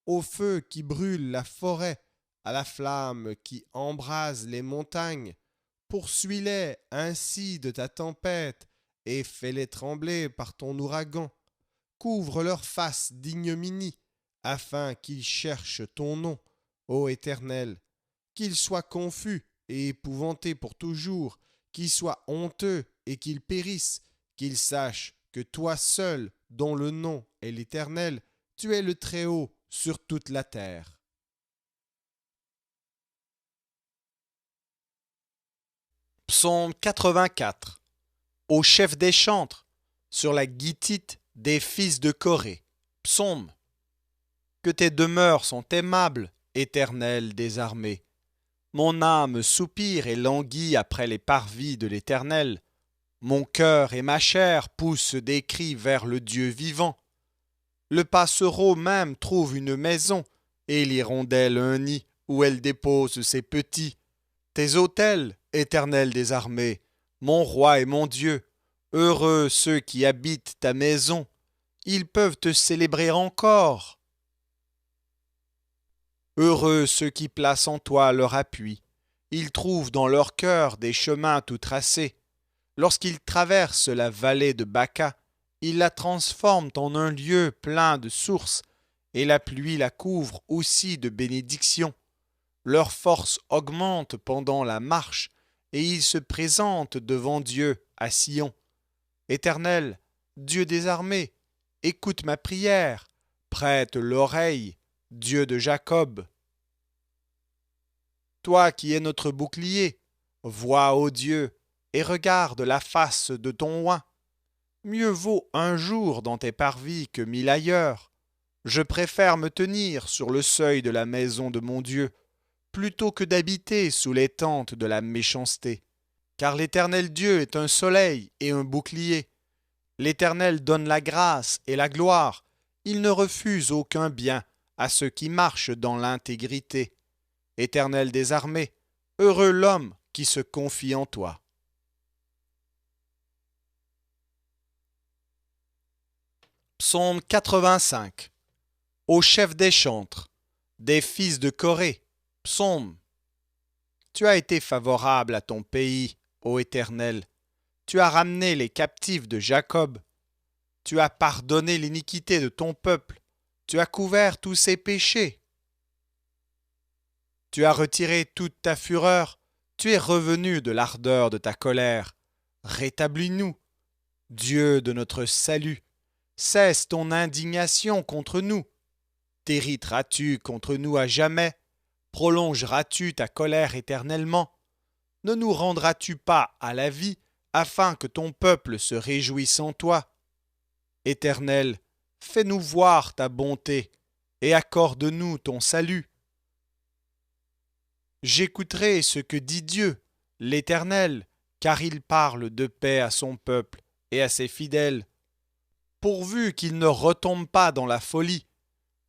au feu qui brûle la forêt, à la flamme qui embrase les montagnes. Poursuis-les ainsi de ta tempête, et fais-les trembler par ton ouragan. Couvre leur face d'ignominie, afin qu'ils cherchent ton nom, ô Éternel. Qu'ils soient confus et épouvantés pour toujours, qu'ils soient honteux et qu'ils périssent, qu'ils sachent que toi seul, dont le nom est l'Éternel, tu es le Très-Haut sur toute la terre. Psaume 84. Au chef des chantres, sur la guitite des fils de Corée. Psaume. Que tes demeures sont aimables, Éternel des armées. Mon âme soupire et languit après les parvis de l'Éternel. Mon cœur et ma chair poussent des cris vers le Dieu vivant. Le passereau même trouve une maison, et l'hirondelle un nid où elle dépose ses petits. Tes autels, Éternel des armées, mon roi et mon Dieu, heureux ceux qui habitent ta maison, ils peuvent te célébrer encore. Heureux ceux qui placent en toi leur appui, ils trouvent dans leur cœur des chemins tout tracés. Lorsqu'ils traversent la vallée de Baca, ils la transforment en un lieu plein de sources, et la pluie la couvre aussi de bénédictions. Leur force augmente pendant la marche, et ils se présentent devant Dieu à Sion. Éternel, Dieu des armées, écoute ma prière, prête l'oreille, Dieu de Jacob. Toi qui es notre bouclier, vois, ô Dieu, et regarde la face de ton oint. Mieux vaut un jour dans tes parvis que 1000 ailleurs. Je préfère me tenir sur le seuil de la maison de mon Dieu, plutôt que d'habiter sous les tentes de la méchanceté. Car l'Éternel Dieu est un soleil et un bouclier. L'Éternel donne la grâce et la gloire. Il ne refuse aucun bien à ceux qui marchent dans l'intégrité. Éternel des armées, heureux l'homme qui se confie en toi. Psaume 85. Au chef des chantres, des fils de Corée, psaume. Tu as été favorable à ton pays, ô Éternel. Tu as ramené les captifs de Jacob. Tu as pardonné l'iniquité de ton peuple. Tu as couvert tous ses péchés. Tu as retiré toute ta fureur. Tu es revenu de l'ardeur de ta colère. Rétablis-nous, Dieu de notre salut. Cesse ton indignation contre nous. T'hériteras-tu contre nous à jamais? Prolongeras-tu ta colère éternellement? Ne nous rendras-tu pas à la vie, afin que ton peuple se réjouisse en toi? Éternel, fais-nous voir ta bonté, et accorde-nous ton salut. J'écouterai ce que dit Dieu, l'Éternel, car il parle de paix à son peuple et à ses fidèles, pourvu qu'il ne retombe pas dans la folie.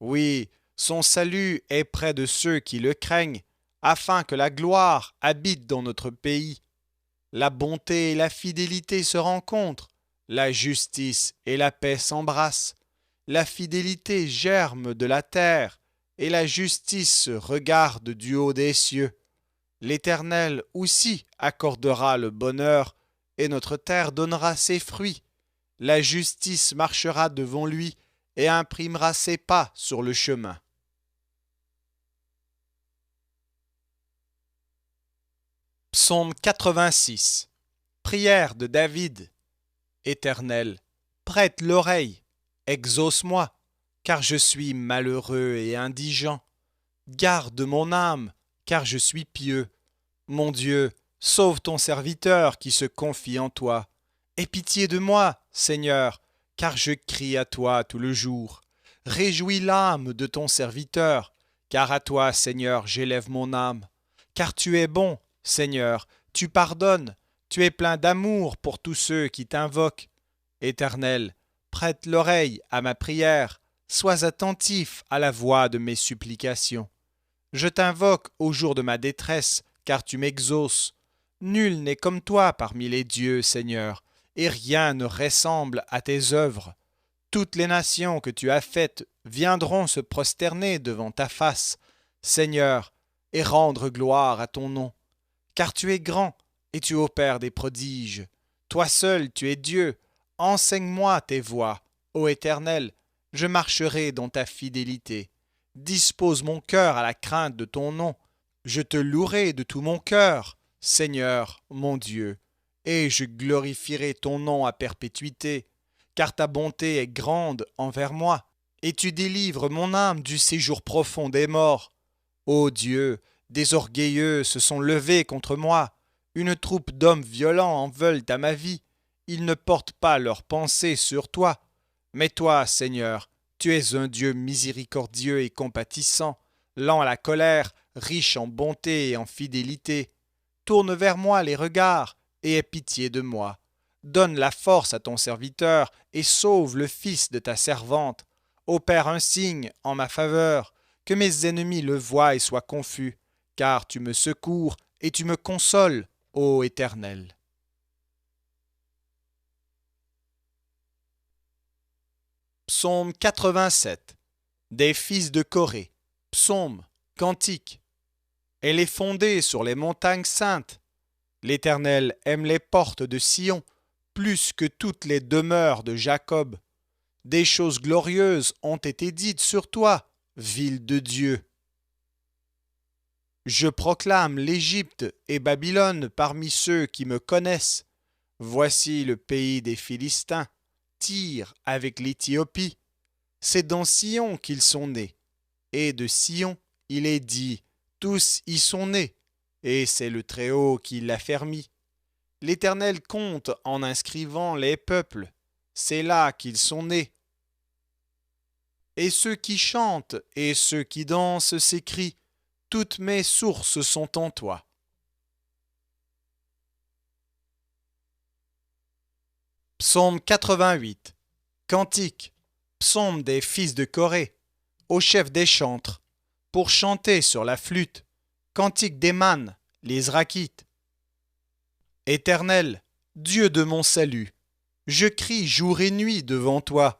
Oui, son salut est près de ceux qui le craignent, afin que la gloire habite dans notre pays. La bonté et la fidélité se rencontrent, la justice et la paix s'embrassent. La fidélité germe de la terre, et la justice regarde du haut des cieux. L'Éternel aussi accordera le bonheur, et notre terre donnera ses fruits. La justice marchera devant lui, et imprimera ses pas sur le chemin. Psaume 86. Prière de David. Éternel, prête l'oreille, exauce-moi, car je suis malheureux et indigent. Garde mon âme, car je suis pieux. Mon Dieu, sauve ton serviteur qui se confie en toi. Aie pitié de moi, Seigneur, car je crie à toi tout le jour. Réjouis l'âme de ton serviteur, car à toi, Seigneur, j'élève mon âme. Car tu es bon, Seigneur, tu pardonnes, tu es plein d'amour pour tous ceux qui t'invoquent. Éternel, prête l'oreille à ma prière, sois attentif à la voix de mes supplications. Je t'invoque au jour de ma détresse, car tu m'exauces. Nul n'est comme toi parmi les dieux, Seigneur, et rien ne ressemble à tes œuvres. Toutes les nations que tu as faites viendront se prosterner devant ta face, Seigneur, et rendre gloire à ton nom. Car tu es grand, et tu opères des prodiges. Toi seul, tu es Dieu. Enseigne-moi tes voies, ô Éternel, je marcherai dans ta fidélité. Dispose mon cœur à la crainte de ton nom. Je te louerai de tout mon cœur, Seigneur, mon Dieu, et je glorifierai ton nom à perpétuité, car ta bonté est grande envers moi, et tu délivres mon âme du séjour profond des morts. Ô Dieu, des orgueilleux se sont levés contre moi, une troupe d'hommes violents en veulent à ma vie, ils ne portent pas leurs pensées sur toi. Mais toi, Seigneur, tu es un Dieu miséricordieux et compatissant, lent à la colère, riche en bonté et en fidélité. Tourne vers moi les regards et aie pitié de moi. Donne la force à ton serviteur et sauve le fils de ta servante. Opère un signe en ma faveur, que mes ennemis le voient et soient confus, car tu me secours et tu me consoles, ô Éternel. Psaume 87. Des fils de Corée. Psaume, cantique. Elle est fondée sur les montagnes saintes. L'Éternel aime les portes de Sion plus que toutes les demeures de Jacob. Des choses glorieuses ont été dites sur toi, ville de Dieu. Je proclame l'Égypte et Babylone parmi ceux qui me connaissent. Voici le pays des Philistins, Tyr avec l'Éthiopie. C'est dans Sion qu'ils sont nés. Et de Sion, il est dit, tous y sont nés. Et c'est le Très-Haut qui l'a fermi. L'Éternel compte en inscrivant les peuples. C'est là qu'ils sont nés. Et ceux qui chantent et ceux qui dansent s'écrient, toutes mes sources sont en toi. Psaume 88. Cantique. Psaume des fils de Corée. Au chef des chantres. Pour chanter sur la flûte. Cantique d'Éman, les Israélites. Éternel, Dieu de mon salut, je crie jour et nuit devant toi.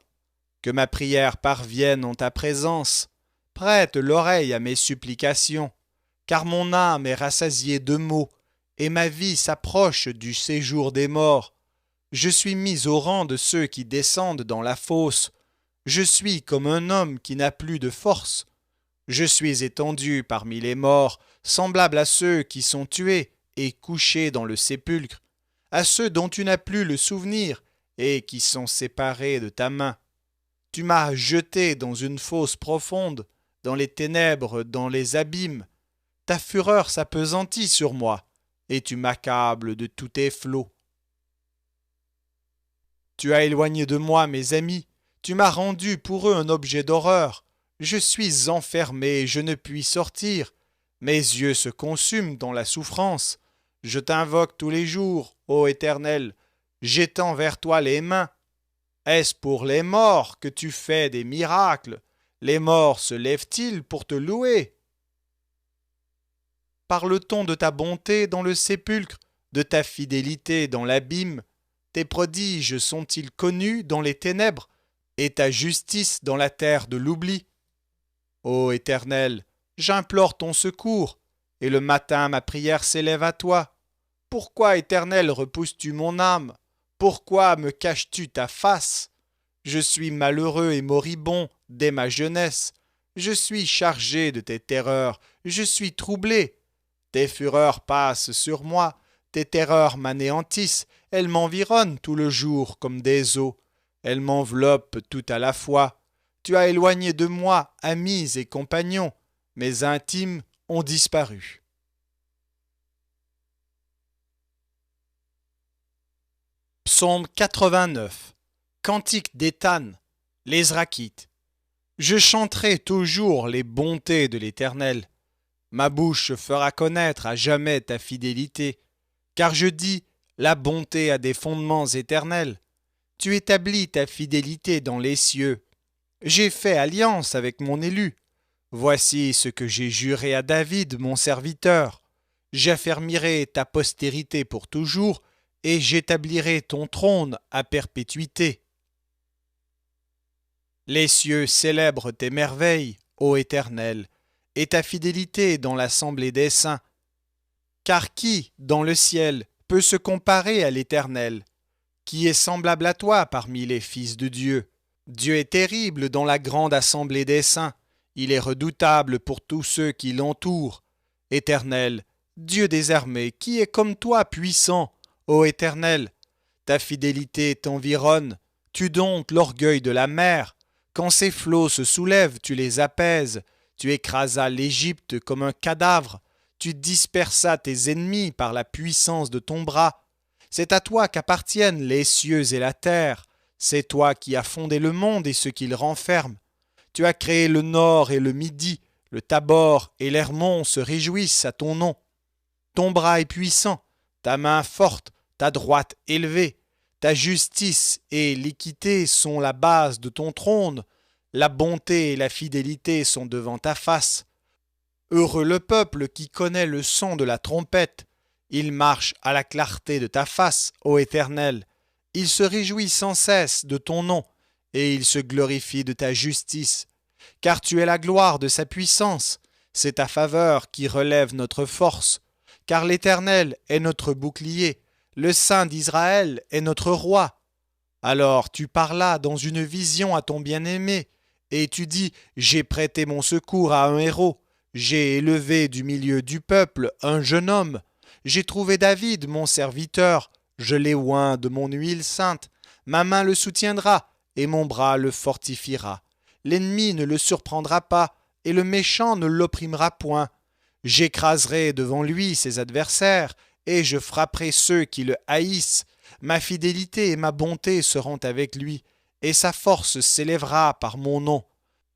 Que ma prière parvienne en ta présence. Prête l'oreille à mes supplications, car mon âme est rassasiée de maux, et ma vie s'approche du séjour des morts. Je suis mis au rang de ceux qui descendent dans la fosse. Je suis comme un homme qui n'a plus de force. Je suis étendu parmi les morts, semblable à ceux qui sont tués et couchés dans le sépulcre, à ceux dont tu n'as plus le souvenir et qui sont séparés de ta main. Tu m'as jeté dans une fosse profonde, dans les ténèbres, dans les abîmes. Ta fureur s'appesantit sur moi, et tu m'accables de tous tes flots. Tu as éloigné de moi mes amis, tu m'as rendu pour eux un objet d'horreur. Je suis enfermé et je ne puis sortir. Mes yeux se consument dans la souffrance. Je t'invoque tous les jours, ô Éternel, j'étends vers toi les mains. Est-ce pour les morts que tu fais des miracles? Les morts se lèvent-ils pour te louer? Parle-t-on de ta bonté dans le sépulcre, de ta fidélité dans l'abîme? Tes prodiges sont-ils connus dans les ténèbres, et ta justice dans la terre de l'oubli? Ô Éternel, j'implore ton secours, et le matin ma prière s'élève à toi. Pourquoi, Éternel, repousses-tu mon âme? Pourquoi me caches-tu ta face? Je suis malheureux et moribond dès ma jeunesse. Je suis chargé de tes terreurs, je suis troublé. Tes fureurs passent sur moi, tes terreurs m'anéantissent, elles m'environnent tout le jour comme des eaux. Elles m'enveloppent tout à la fois. Tu as éloigné de moi amis et compagnons, mes intimes ont disparu. Psaume 89. Cantique d'Étan, les Israélites. Je chanterai toujours les bontés de l'Éternel. Ma bouche fera connaître à jamais ta fidélité, car je dis, la bonté a des fondements éternels. Tu établis ta fidélité dans les cieux. J'ai fait alliance avec mon élu. Voici ce que j'ai juré à David, mon serviteur. J'affermirai ta postérité pour toujours, et j'établirai ton trône à perpétuité. Les cieux célèbrent tes merveilles, ô Éternel, et ta fidélité dans l'assemblée des saints. Car qui, dans le ciel, peut se comparer à l'Éternel? Qui est semblable à toi parmi les fils de Dieu? Dieu est terrible dans la grande assemblée des saints. Il est redoutable pour tous ceux qui l'entourent. Éternel, Dieu des armées, qui est comme toi puissant, ô Éternel? Ta fidélité t'environne, tu domptes l'orgueil de la mer. Quand ses flots se soulèvent, tu les apaises. Tu écrasas l'Égypte comme un cadavre. Tu dispersas tes ennemis par la puissance de ton bras. C'est à toi qu'appartiennent les cieux et la terre. C'est toi qui as fondé le monde et ce qu'il renferme. Tu as créé le nord et le midi, Le Tabor et l'Hermon se réjouissent à ton nom. Ton bras est puissant, ta main forte, ta droite élevée. Ta justice et l'équité sont la base de ton trône. La bonté et la fidélité sont devant ta face. Heureux le peuple qui connaît le son de la trompette. Il marche à la clarté de ta face, ô Éternel. Il se réjouit sans cesse de ton nom, et il se glorifie de ta justice. Car tu es la gloire de sa puissance, c'est ta faveur qui relève notre force. Car l'Éternel est notre bouclier, le Saint d'Israël est notre roi. Alors tu parlas dans une vision à ton bien-aimé, et tu dis, j'ai prêté mon secours à un héros, j'ai élevé du milieu du peuple un jeune homme, j'ai trouvé David mon serviteur, je l'ai oint de mon huile sainte, ma main le soutiendra, et mon bras le fortifiera. L'ennemi ne le surprendra pas, et le méchant ne l'opprimera point. J'écraserai devant lui ses adversaires, et je frapperai ceux qui le haïssent. Ma fidélité et ma bonté seront avec lui, et sa force s'élèvera par mon nom.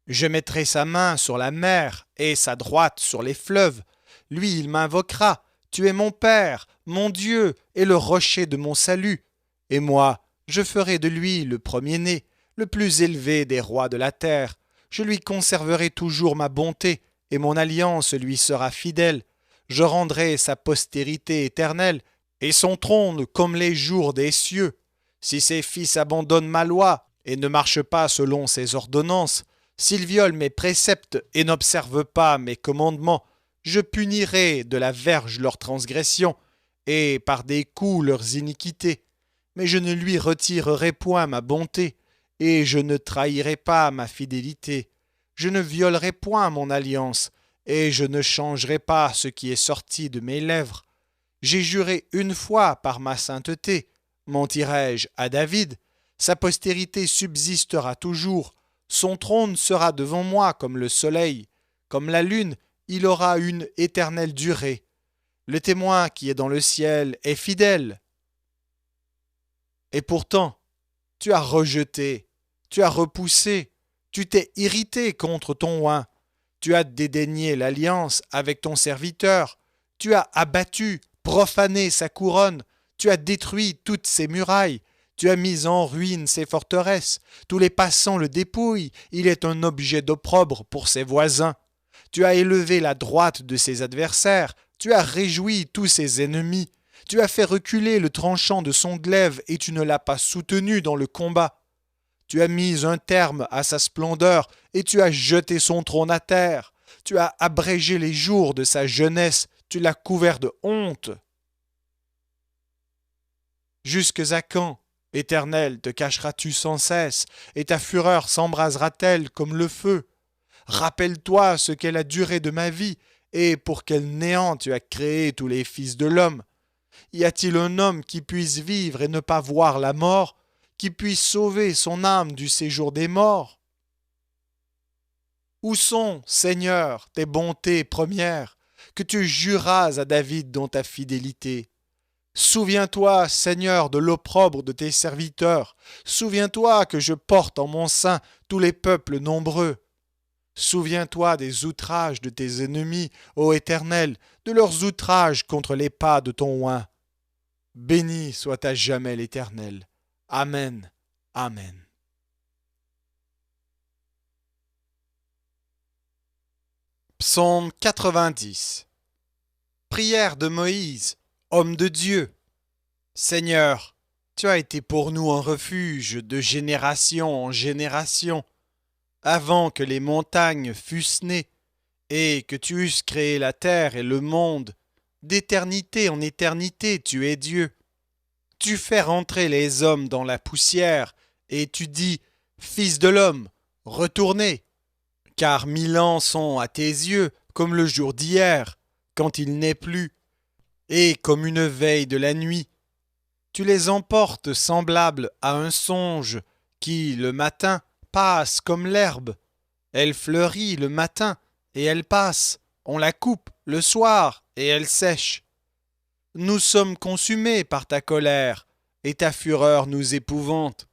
Je mettrai sa main sur la mer, et sa droite sur les fleuves. Lui, il m'invoquera. Tu es mon Père, mon Dieu, et le rocher de mon salut. Et moi, je ferai de lui le premier-né, le plus élevé des rois de la terre. Je lui conserverai toujours ma bonté, et mon alliance lui sera fidèle. Je rendrai sa postérité éternelle, et son trône comme les jours des cieux. Si ses fils abandonnent ma loi, et ne marchent pas selon ses ordonnances, s'ils violent mes préceptes et n'observent pas mes commandements, je punirai de la verge leurs transgressions, et par des coups leurs iniquités. Mais je ne lui retirerai point ma bonté, et je ne trahirai pas ma fidélité. Je ne violerai point mon alliance, et je ne changerai pas ce qui est sorti de mes lèvres. J'ai juré une fois par ma sainteté, mentirai-je à David, sa postérité subsistera toujours, son trône sera devant moi comme le soleil, comme la lune, il aura une éternelle durée. Le témoin qui est dans le ciel est fidèle. Et pourtant, tu as rejeté, tu as repoussé, tu t'es irrité contre ton oint, tu as dédaigné l'alliance avec ton serviteur, tu as abattu, profané sa couronne, tu as détruit toutes ses murailles, tu as mis en ruine ses forteresses, tous les passants le dépouillent, il est un objet d'opprobre pour ses voisins. Tu as élevé la droite de ses adversaires, tu as réjoui tous ses ennemis, tu as fait reculer le tranchant de son glaive et tu ne l'as pas soutenu dans le combat. Tu as mis un terme à sa splendeur et tu as jeté son trône à terre. Tu as abrégé les jours de sa jeunesse, tu l'as couvert de honte. Jusque à quand, Éternel, te cacheras-tu sans cesse, et ta fureur s'embrasera-t-elle comme le feu? Rappelle-toi ce qu'est la durée de ma vie, et pour quel néant tu as créé tous les fils de l'homme. Y a-t-il un homme qui puisse vivre et ne pas voir la mort, qui puisse sauver son âme du séjour des morts? Où sont, Seigneur, tes bontés premières, que tu juras à David dans ta fidélité? Souviens-toi, Seigneur, de l'opprobre de tes serviteurs. Souviens-toi que je porte en mon sein tous les peuples nombreux. Souviens-toi des outrages de tes ennemis, ô Éternel, de leurs outrages contre les pas de ton oint. Béni soit à jamais l'Éternel. Amen. Amen. Psaume 90. Prière de Moïse, homme de Dieu. Seigneur, tu as été pour nous un refuge de génération en génération, avant que les montagnes fussent nées, et que tu eusses créé la terre et le monde. D'éternité en éternité, tu es Dieu. Tu fais rentrer les hommes dans la poussière, et tu dis, Fils de l'homme, retournez. Car 1000 ans sont à tes yeux comme le jour d'hier, quand il n'est plus, et comme une veille de la nuit. Tu les emportes semblables à un songe qui, le matin, passe comme l'herbe. Elle fleurit le matin, et elle passe. On la coupe le soir, et elle sèche. Nous sommes consumés par ta colère, et ta fureur nous épouvante.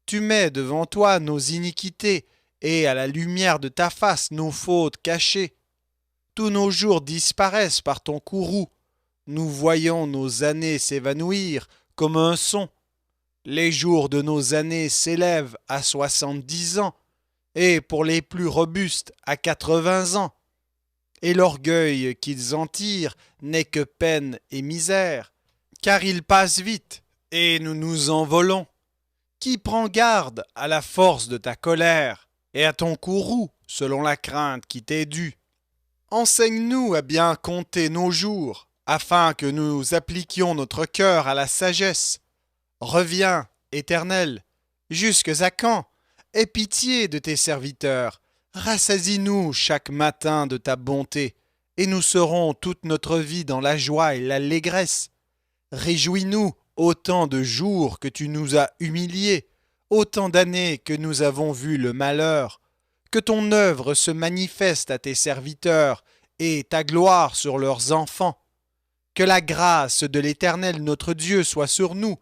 Tu mets devant toi nos iniquités, et à la lumière de ta face nos fautes cachées. Tous nos jours disparaissent par ton courroux. Nous voyons nos années s'évanouir comme un son. Les jours de nos années s'élèvent à 70 ans, et pour les plus robustes à 80 ans. Et l'orgueil qu'ils en tirent n'est que peine et misère, car ils passent vite, et nous nous envolons. Qui prend garde à la force de ta colère, et à ton courroux, selon la crainte qui t'est due? Enseigne-nous à bien compter nos jours, afin que nous appliquions notre cœur à la sagesse. Reviens, Éternel, jusques à quand? Aie pitié de tes serviteurs, rassasie-nous chaque matin de ta bonté, et nous serons toute notre vie dans la joie et l'allégresse. Réjouis-nous autant de jours que tu nous as humiliés, autant d'années que nous avons vu le malheur. Que ton œuvre se manifeste à tes serviteurs, et ta gloire sur leurs enfants. Que la grâce de l'Éternel notre Dieu soit sur nous.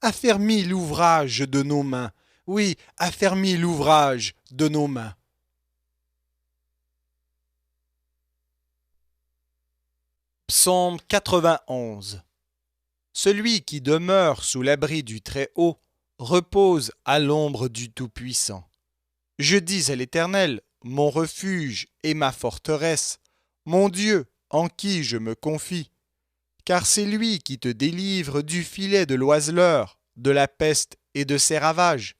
Affermis l'ouvrage de nos mains. Oui, affermis l'ouvrage de nos mains. Psaume 91. Celui qui demeure sous l'abri du Très-Haut repose à l'ombre du Tout-Puissant. Je dis à l'Éternel, mon refuge et ma forteresse, mon Dieu en qui je me confie. Car c'est lui qui te délivre du filet de l'oiseleur, de la peste et de ses ravages.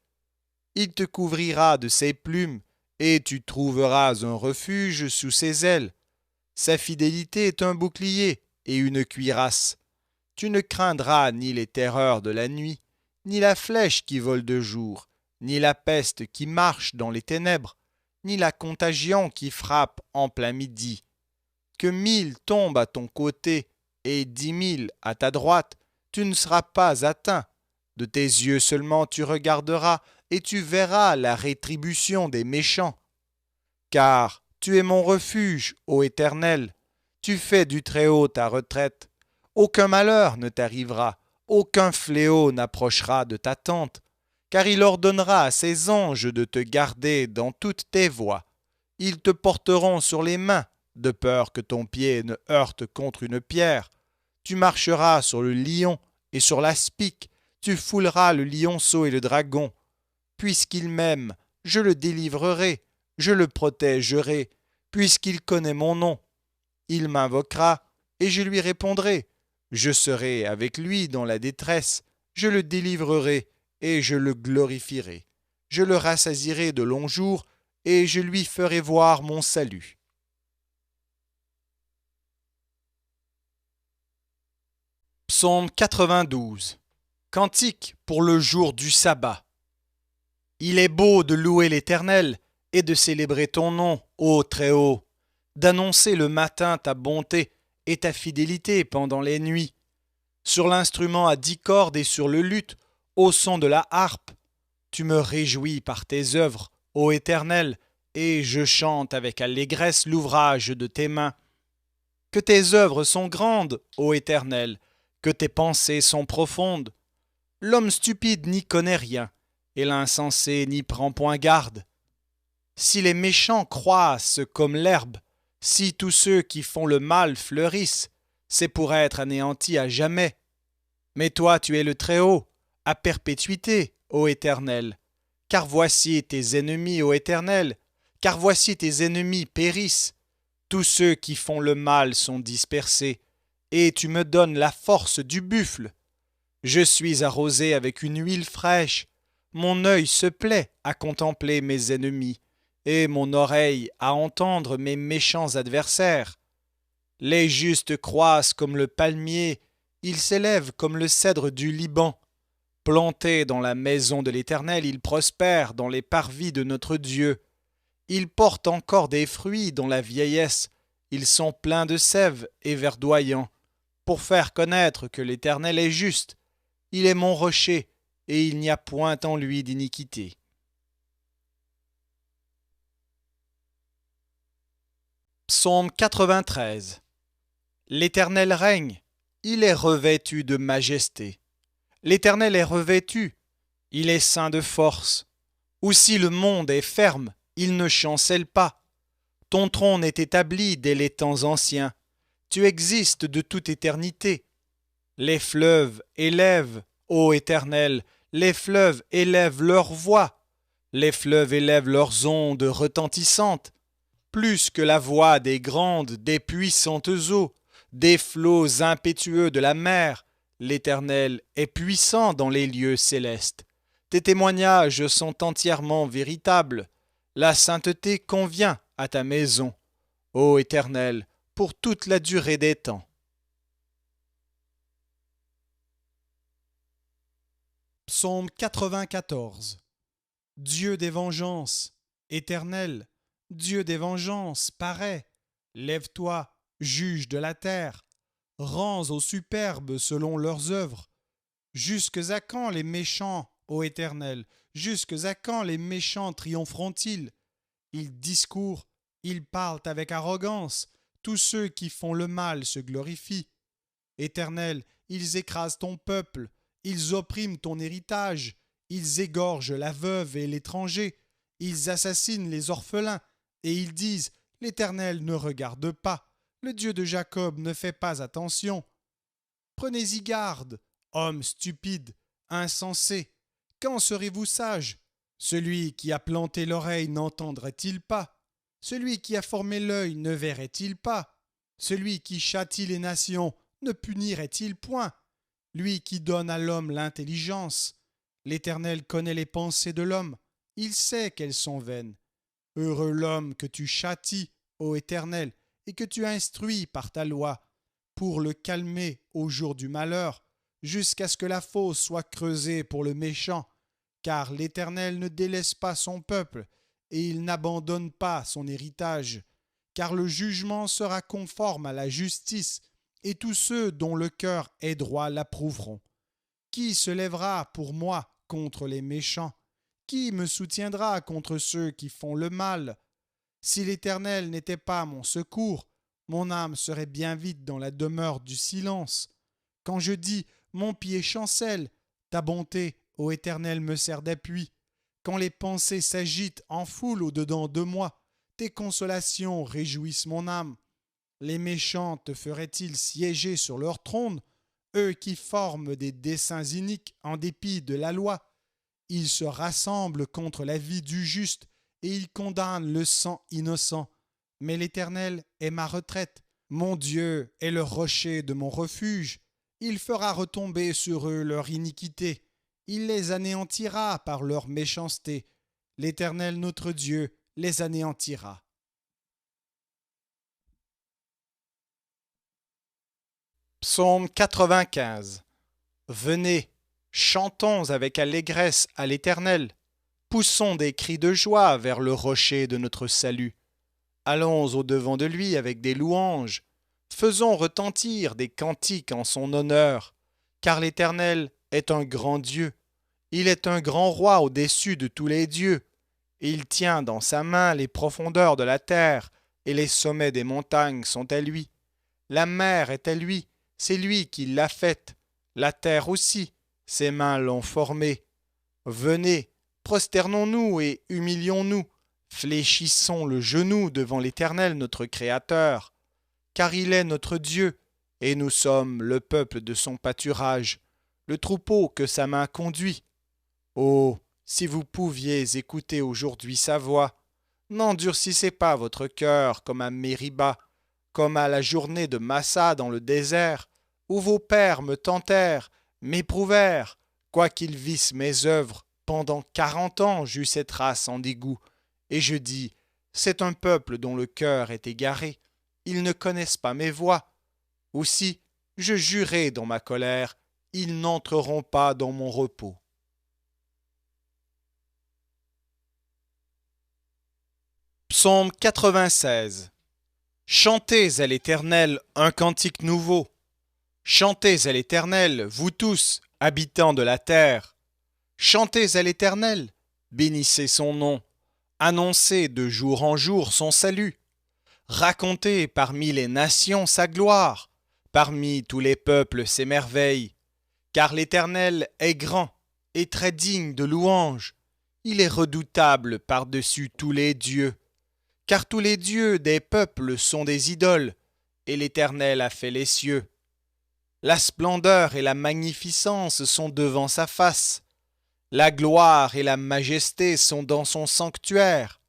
Il te couvrira de ses plumes, et tu trouveras un refuge sous ses ailes. Sa fidélité est un bouclier et une cuirasse. Tu ne craindras ni les terreurs de la nuit, ni la flèche qui vole de jour, ni la peste qui marche dans les ténèbres, ni la contagion qui frappe en plein midi. Que 1000 tombent à ton côté et 10 000 à ta droite, tu ne seras pas atteint. De tes yeux seulement tu regarderas, et tu verras la rétribution des méchants. Car tu es mon refuge, ô Éternel, tu fais du Très-Haut ta retraite. Aucun malheur ne t'arrivera, aucun fléau n'approchera de ta tente, car il ordonnera à ses anges de te garder dans toutes tes voies. Ils te porteront sur les mains, de peur que ton pied ne heurte contre une pierre. Tu marcheras sur le lion et sur l'aspic, tu fouleras le lionceau et le dragon. Puisqu'il m'aime, je le délivrerai, je le protégerai, puisqu'il connaît mon nom. Il m'invoquera, et je lui répondrai. Je serai avec lui dans la détresse, je le délivrerai, et je le glorifierai. Je le rassasierai de longs jours, et je lui ferai voir mon salut. Psaume 92. Cantique pour le jour du sabbat. Il est beau de louer l'Éternel et de célébrer ton nom, ô Très-Haut, d'annoncer le matin ta bonté et ta fidélité pendant les nuits. Sur l'instrument à 10 cordes et sur le luth, au son de la harpe, tu me réjouis par tes œuvres, ô Éternel, et je chante avec allégresse l'ouvrage de tes mains. Que tes œuvres sont grandes, ô Éternel, que tes pensées sont profondes. L'homme stupide n'y connaît rien, et l'insensé n'y prend point garde. Si les méchants croissent comme l'herbe, si tous ceux qui font le mal fleurissent, c'est pour être anéantis à jamais. Mais toi, tu es le Très-Haut, à perpétuité, ô Éternel. Car voici tes ennemis, ô Éternel, car voici tes ennemis périssent. Tous ceux qui font le mal sont dispersés, et tu me donnes la force du buffle. Je suis arrosé avec une huile fraîche, mon œil se plaît à contempler mes ennemis, et mon oreille à entendre mes méchants adversaires. Les justes croissent comme le palmier, ils s'élèvent comme le cèdre du Liban. Plantés dans la maison de l'Éternel, ils prospèrent dans les parvis de notre Dieu. Ils portent encore des fruits dans la vieillesse, ils sont pleins de sève et verdoyants, pour faire connaître que l'Éternel est juste. Il est mon rocher, et il n'y a point en lui d'iniquité. Psaume 93. L'Éternel règne, il est revêtu de majesté. L'Éternel est revêtu, il est ceint de force. Aussi le monde est ferme, il ne chancelle pas. Ton trône est établi dès les temps anciens. Tu existes de toute éternité. Les fleuves élèvent, ô Éternel, les fleuves élèvent leur voix. Les fleuves élèvent leurs ondes retentissantes, plus que la voix des grandes, des puissantes eaux, des flots impétueux de la mer. L'Éternel est puissant dans les lieux célestes. Tes témoignages sont entièrement véritables. La sainteté convient à ta maison, ô Éternel, pour toute la durée des temps. Psaume 94. Dieu des vengeances, Éternel, Dieu des vengeances, parais, lève-toi, juge de la terre, rends aux superbes selon leurs œuvres. Jusques à quand les méchants, ô Éternel, jusques à quand les méchants triompheront-ils? Ils discourent, ils parlent avec arrogance, tous ceux qui font le mal se glorifient. Éternel, ils écrasent ton peuple, ils oppriment ton héritage, ils égorgent la veuve et l'étranger, ils assassinent les orphelins, et ils disent, l'Éternel ne regarde pas, le Dieu de Jacob ne fait pas attention. Prenez-y garde, hommes stupides, insensés, quand serez-vous sages? Celui qui a planté l'oreille n'entendrait-il pas? Celui qui a formé l'œil ne verrait-il pas? Celui qui châtie les nations ne punirait-il point? Lui qui donne à l'homme l'intelligence. L'Éternel connaît les pensées de l'homme, il sait qu'elles sont vaines. Heureux l'homme que tu châties, ô Éternel, et que tu instruis par ta loi, pour le calmer au jour du malheur, jusqu'à ce que la fosse soit creusée pour le méchant. Car l'Éternel ne délaisse pas son peuple, et il n'abandonne pas son héritage. Car le jugement sera conforme à la justice, et tous ceux dont le cœur est droit l'approuveront. Qui se lèvera pour moi contre les méchants? Qui me soutiendra contre ceux qui font le mal? Si l'Éternel n'était pas mon secours, mon âme serait bien vite dans la demeure du silence. Quand je dis « mon pied chancelle », ta bonté, ô Éternel, me sert d'appui. Quand les pensées s'agitent en foule au-dedans de moi, tes consolations réjouissent mon âme. Les méchants te feraient-ils siéger sur leur trône, eux qui forment des desseins iniques en dépit de la loi? Ils se rassemblent contre la vie du juste et ils condamnent le sang innocent. Mais l'Éternel est ma retraite, mon Dieu est le rocher de mon refuge. Il fera retomber sur eux leur iniquité. Il les anéantira par leur méchanceté. L'Éternel notre Dieu les anéantira. Psaume 95. Venez, chantons avec allégresse à l'Éternel. Poussons des cris de joie vers le rocher de notre salut. Allons au-devant de lui avec des louanges. Faisons retentir des cantiques en son honneur. Car l'Éternel est un grand Dieu. Il est un grand roi au-dessus de tous les dieux. Il tient dans sa main les profondeurs de la terre, et les sommets des montagnes sont à lui. La mer est à lui, c'est lui qui l'a faite. La terre aussi, ses mains l'ont formée. Venez, prosternons-nous et humilions-nous. Fléchissons le genou devant l'Éternel notre Créateur. Car il est notre Dieu, et nous sommes le peuple de son pâturage, le troupeau que sa main conduit. Oh, si vous pouviez écouter aujourd'hui sa voix, n'endurcissez pas votre cœur comme à Mériba, comme à la journée de Massa dans le désert, où vos pères me tentèrent, m'éprouvèrent, quoiqu'ils vissent mes œuvres. Pendant 40 ans j'eus cette race en dégoût, et je dis, c'est un peuple dont le cœur est égaré, ils ne connaissent pas mes voies. Aussi, je jurai dans ma colère, ils n'entreront pas dans mon repos. Psaume 96. Chantez à l'Éternel un cantique nouveau. Chantez à l'Éternel, vous tous, habitants de la terre. Chantez à l'Éternel, bénissez son nom. Annoncez de jour en jour son salut. Racontez parmi les nations sa gloire, parmi tous les peuples ses merveilles. Car l'Éternel est grand et très digne de louange. Il est redoutable par-dessus tous les dieux. Car tous les dieux des peuples sont des idoles, et l'Éternel a fait les cieux. La splendeur et la magnificence sont devant sa face. La gloire et la majesté sont dans son sanctuaire.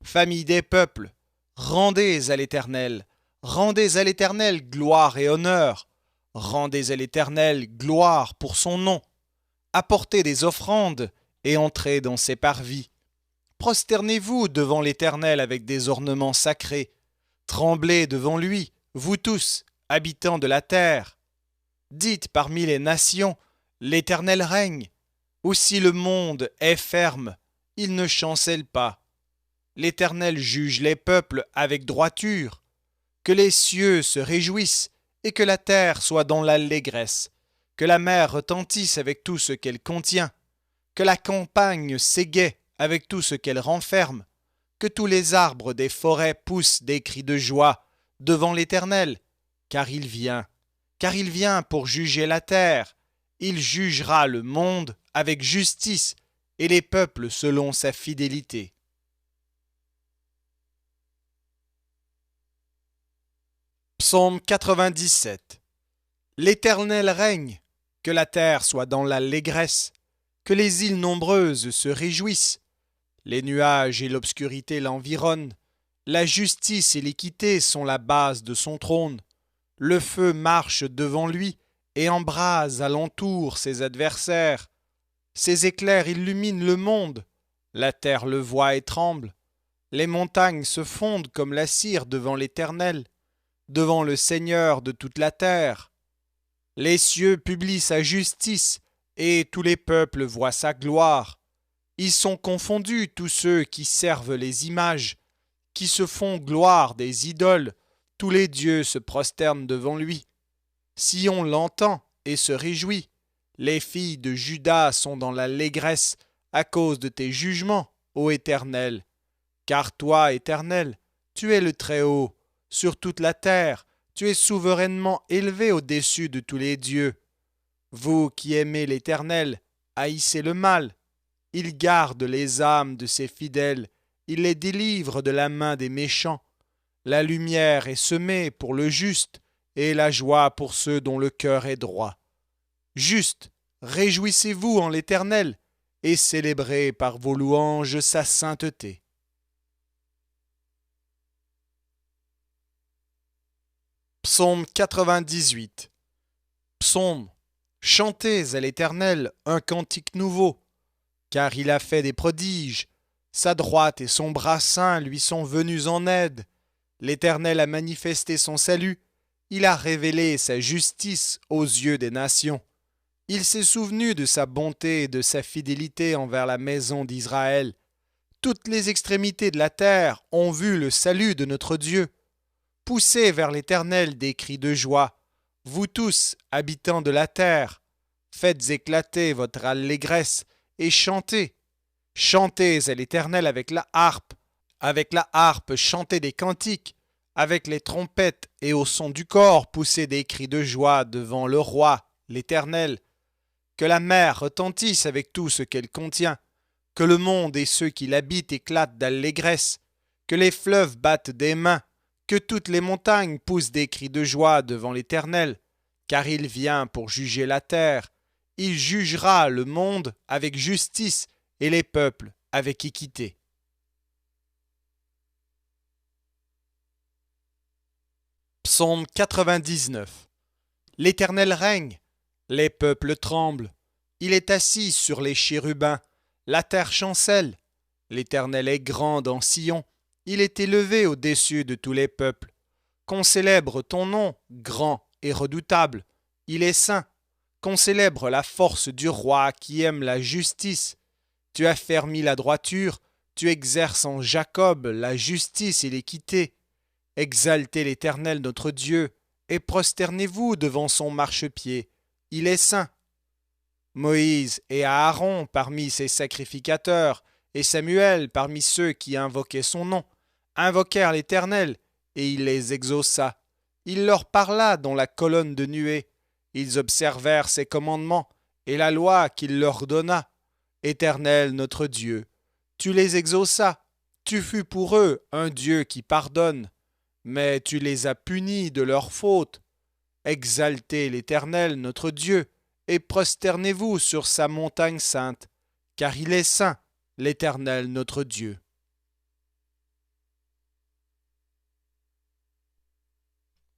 Famille des peuples, rendez à l'Éternel gloire et honneur. Rendez à l'Éternel gloire pour son nom. Apportez des offrandes et entrez dans ses parvis. Prosternez-vous devant l'Éternel avec des ornements sacrés. Tremblez devant lui, vous tous, habitants de la terre. Dites parmi les nations, l'Éternel règne. Aussi le monde est ferme, il ne chancelle pas. L'Éternel juge les peuples avec droiture. Que les cieux se réjouissent et que la terre soit dans l'allégresse. Que la mer retentisse avec tout ce qu'elle contient. Que la campagne s'égaie avec tout ce qu'elle renferme. Que tous les arbres des forêts poussent des cris de joie devant l'Éternel, car il vient pour juger la terre. Il jugera le monde avec justice et les peuples selon sa fidélité. Psaume 97. L'Éternel règne, que la terre soit dans l'allégresse, que les îles nombreuses se réjouissent. Les nuages et l'obscurité l'environnent, la justice et l'équité sont la base de son trône. Le feu marche devant lui et embrase alentour ses adversaires. Ses éclairs illuminent le monde, la terre le voit et tremble. Les montagnes se fondent comme la cire devant l'Éternel, devant le Seigneur de toute la terre. Les cieux publient sa justice, et tous les peuples voient sa gloire. Ils sont confondus tous ceux qui servent les images, qui se font gloire des idoles, tous les dieux se prosternent devant lui. Sion l'entend et se réjouit. Les filles de Juda sont dans l'allégresse à cause de tes jugements, ô Éternel. Car toi, Éternel, tu es le Très-Haut, sur toute la terre, tu es souverainement élevé au-dessus de tous les dieux. Vous qui aimez l'Éternel, haïssez le mal. Il garde les âmes de ses fidèles, il les délivre de la main des méchants. La lumière est semée pour le juste, et la joie pour ceux dont le cœur est droit. Juste, réjouissez-vous en l'Éternel, et célébrez par vos louanges sa sainteté. Psaume 98. Psaume. Chantez à l'Éternel un cantique nouveau, car il a fait des prodiges. Sa droite et son bras saint lui sont venus en aide. L'Éternel a manifesté son salut, il a révélé sa justice aux yeux des nations. Il s'est souvenu de sa bonté et de sa fidélité envers la maison d'Israël. Toutes les extrémités de la terre ont vu le salut de notre Dieu. Poussez vers l'Éternel des cris de joie, vous tous, habitants de la terre. Faites éclater votre allégresse et chantez. Chantez à l'Éternel avec la harpe, chantez des cantiques, avec les trompettes et au son du cor, poussez des cris de joie devant le roi, l'Éternel. Que la mer retentisse avec tout ce qu'elle contient, que le monde et ceux qui l'habitent éclatent d'allégresse, que les fleuves battent des mains, que toutes les montagnes poussent des cris de joie devant l'Éternel, car il vient pour juger la terre. Il jugera le monde avec justice et les peuples avec équité. Psaume 99. L'Éternel règne, les peuples tremblent. Il est assis sur les chérubins, la terre chancelle. L'Éternel est grand dans Sion, il est élevé au-dessus de tous les peuples. Qu'on célèbre ton nom, grand et redoutable. Il est saint. Qu'on célèbre la force du roi qui aime la justice. Tu as fermi la droiture, tu exerces en Jacob la justice et l'équité. Exaltez l'Éternel notre Dieu, et prosternez-vous devant son marchepied. Il est saint. Moïse et Aaron parmi ses sacrificateurs, et Samuel parmi ceux qui invoquaient son nom, invoquèrent l'Éternel, et il les exauça. Il leur parla dans la colonne de nuée. Ils observèrent ses commandements et la loi qu'il leur donna. Éternel notre Dieu, tu les exauças, Tu fus pour eux un Dieu qui pardonne, mais tu les as punis de leurs fautes. Exaltez l'Éternel notre Dieu, et prosternez-vous sur sa montagne sainte, car il est saint, l'Éternel notre Dieu.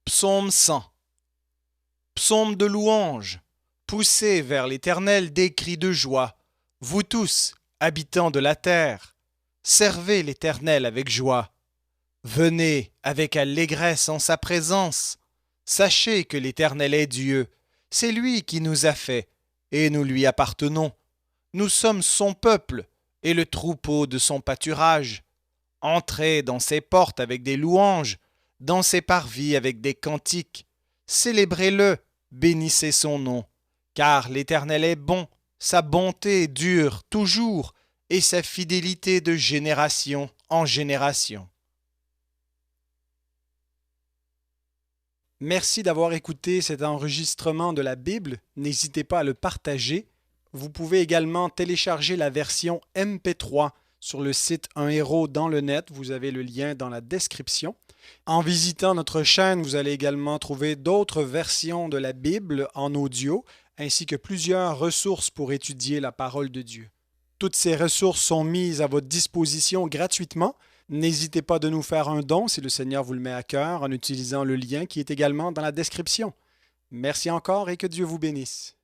Psaume 100. Psaume de louange. Poussez vers l'Éternel des cris de joie, vous tous, habitants de la terre. Servez l'Éternel avec joie. Venez avec allégresse en sa présence. Sachez que l'Éternel est Dieu. C'est lui qui nous a fait, et nous lui appartenons. Nous sommes son peuple, et le troupeau de son pâturage. Entrez dans ses portes avec des louanges, dans ses parvis avec des cantiques. Célébrez-le, bénissez son nom. Car l'Éternel est bon, sa bonté dure toujours, et sa fidélité de génération en génération. Merci d'avoir écouté cet enregistrement de la Bible. N'hésitez pas à le partager. Vous pouvez également télécharger la version MP3 sur le site Un Héros dans le net. Vous avez le lien dans la description. En visitant notre chaîne, vous allez également trouver d'autres versions de la Bible en audio, ainsi que plusieurs ressources pour étudier la parole de Dieu. Toutes ces ressources sont mises à votre disposition gratuitement. N'hésitez pas de nous faire un don si le Seigneur vous le met à cœur en utilisant le lien qui est également dans la description. Merci encore et que Dieu vous bénisse.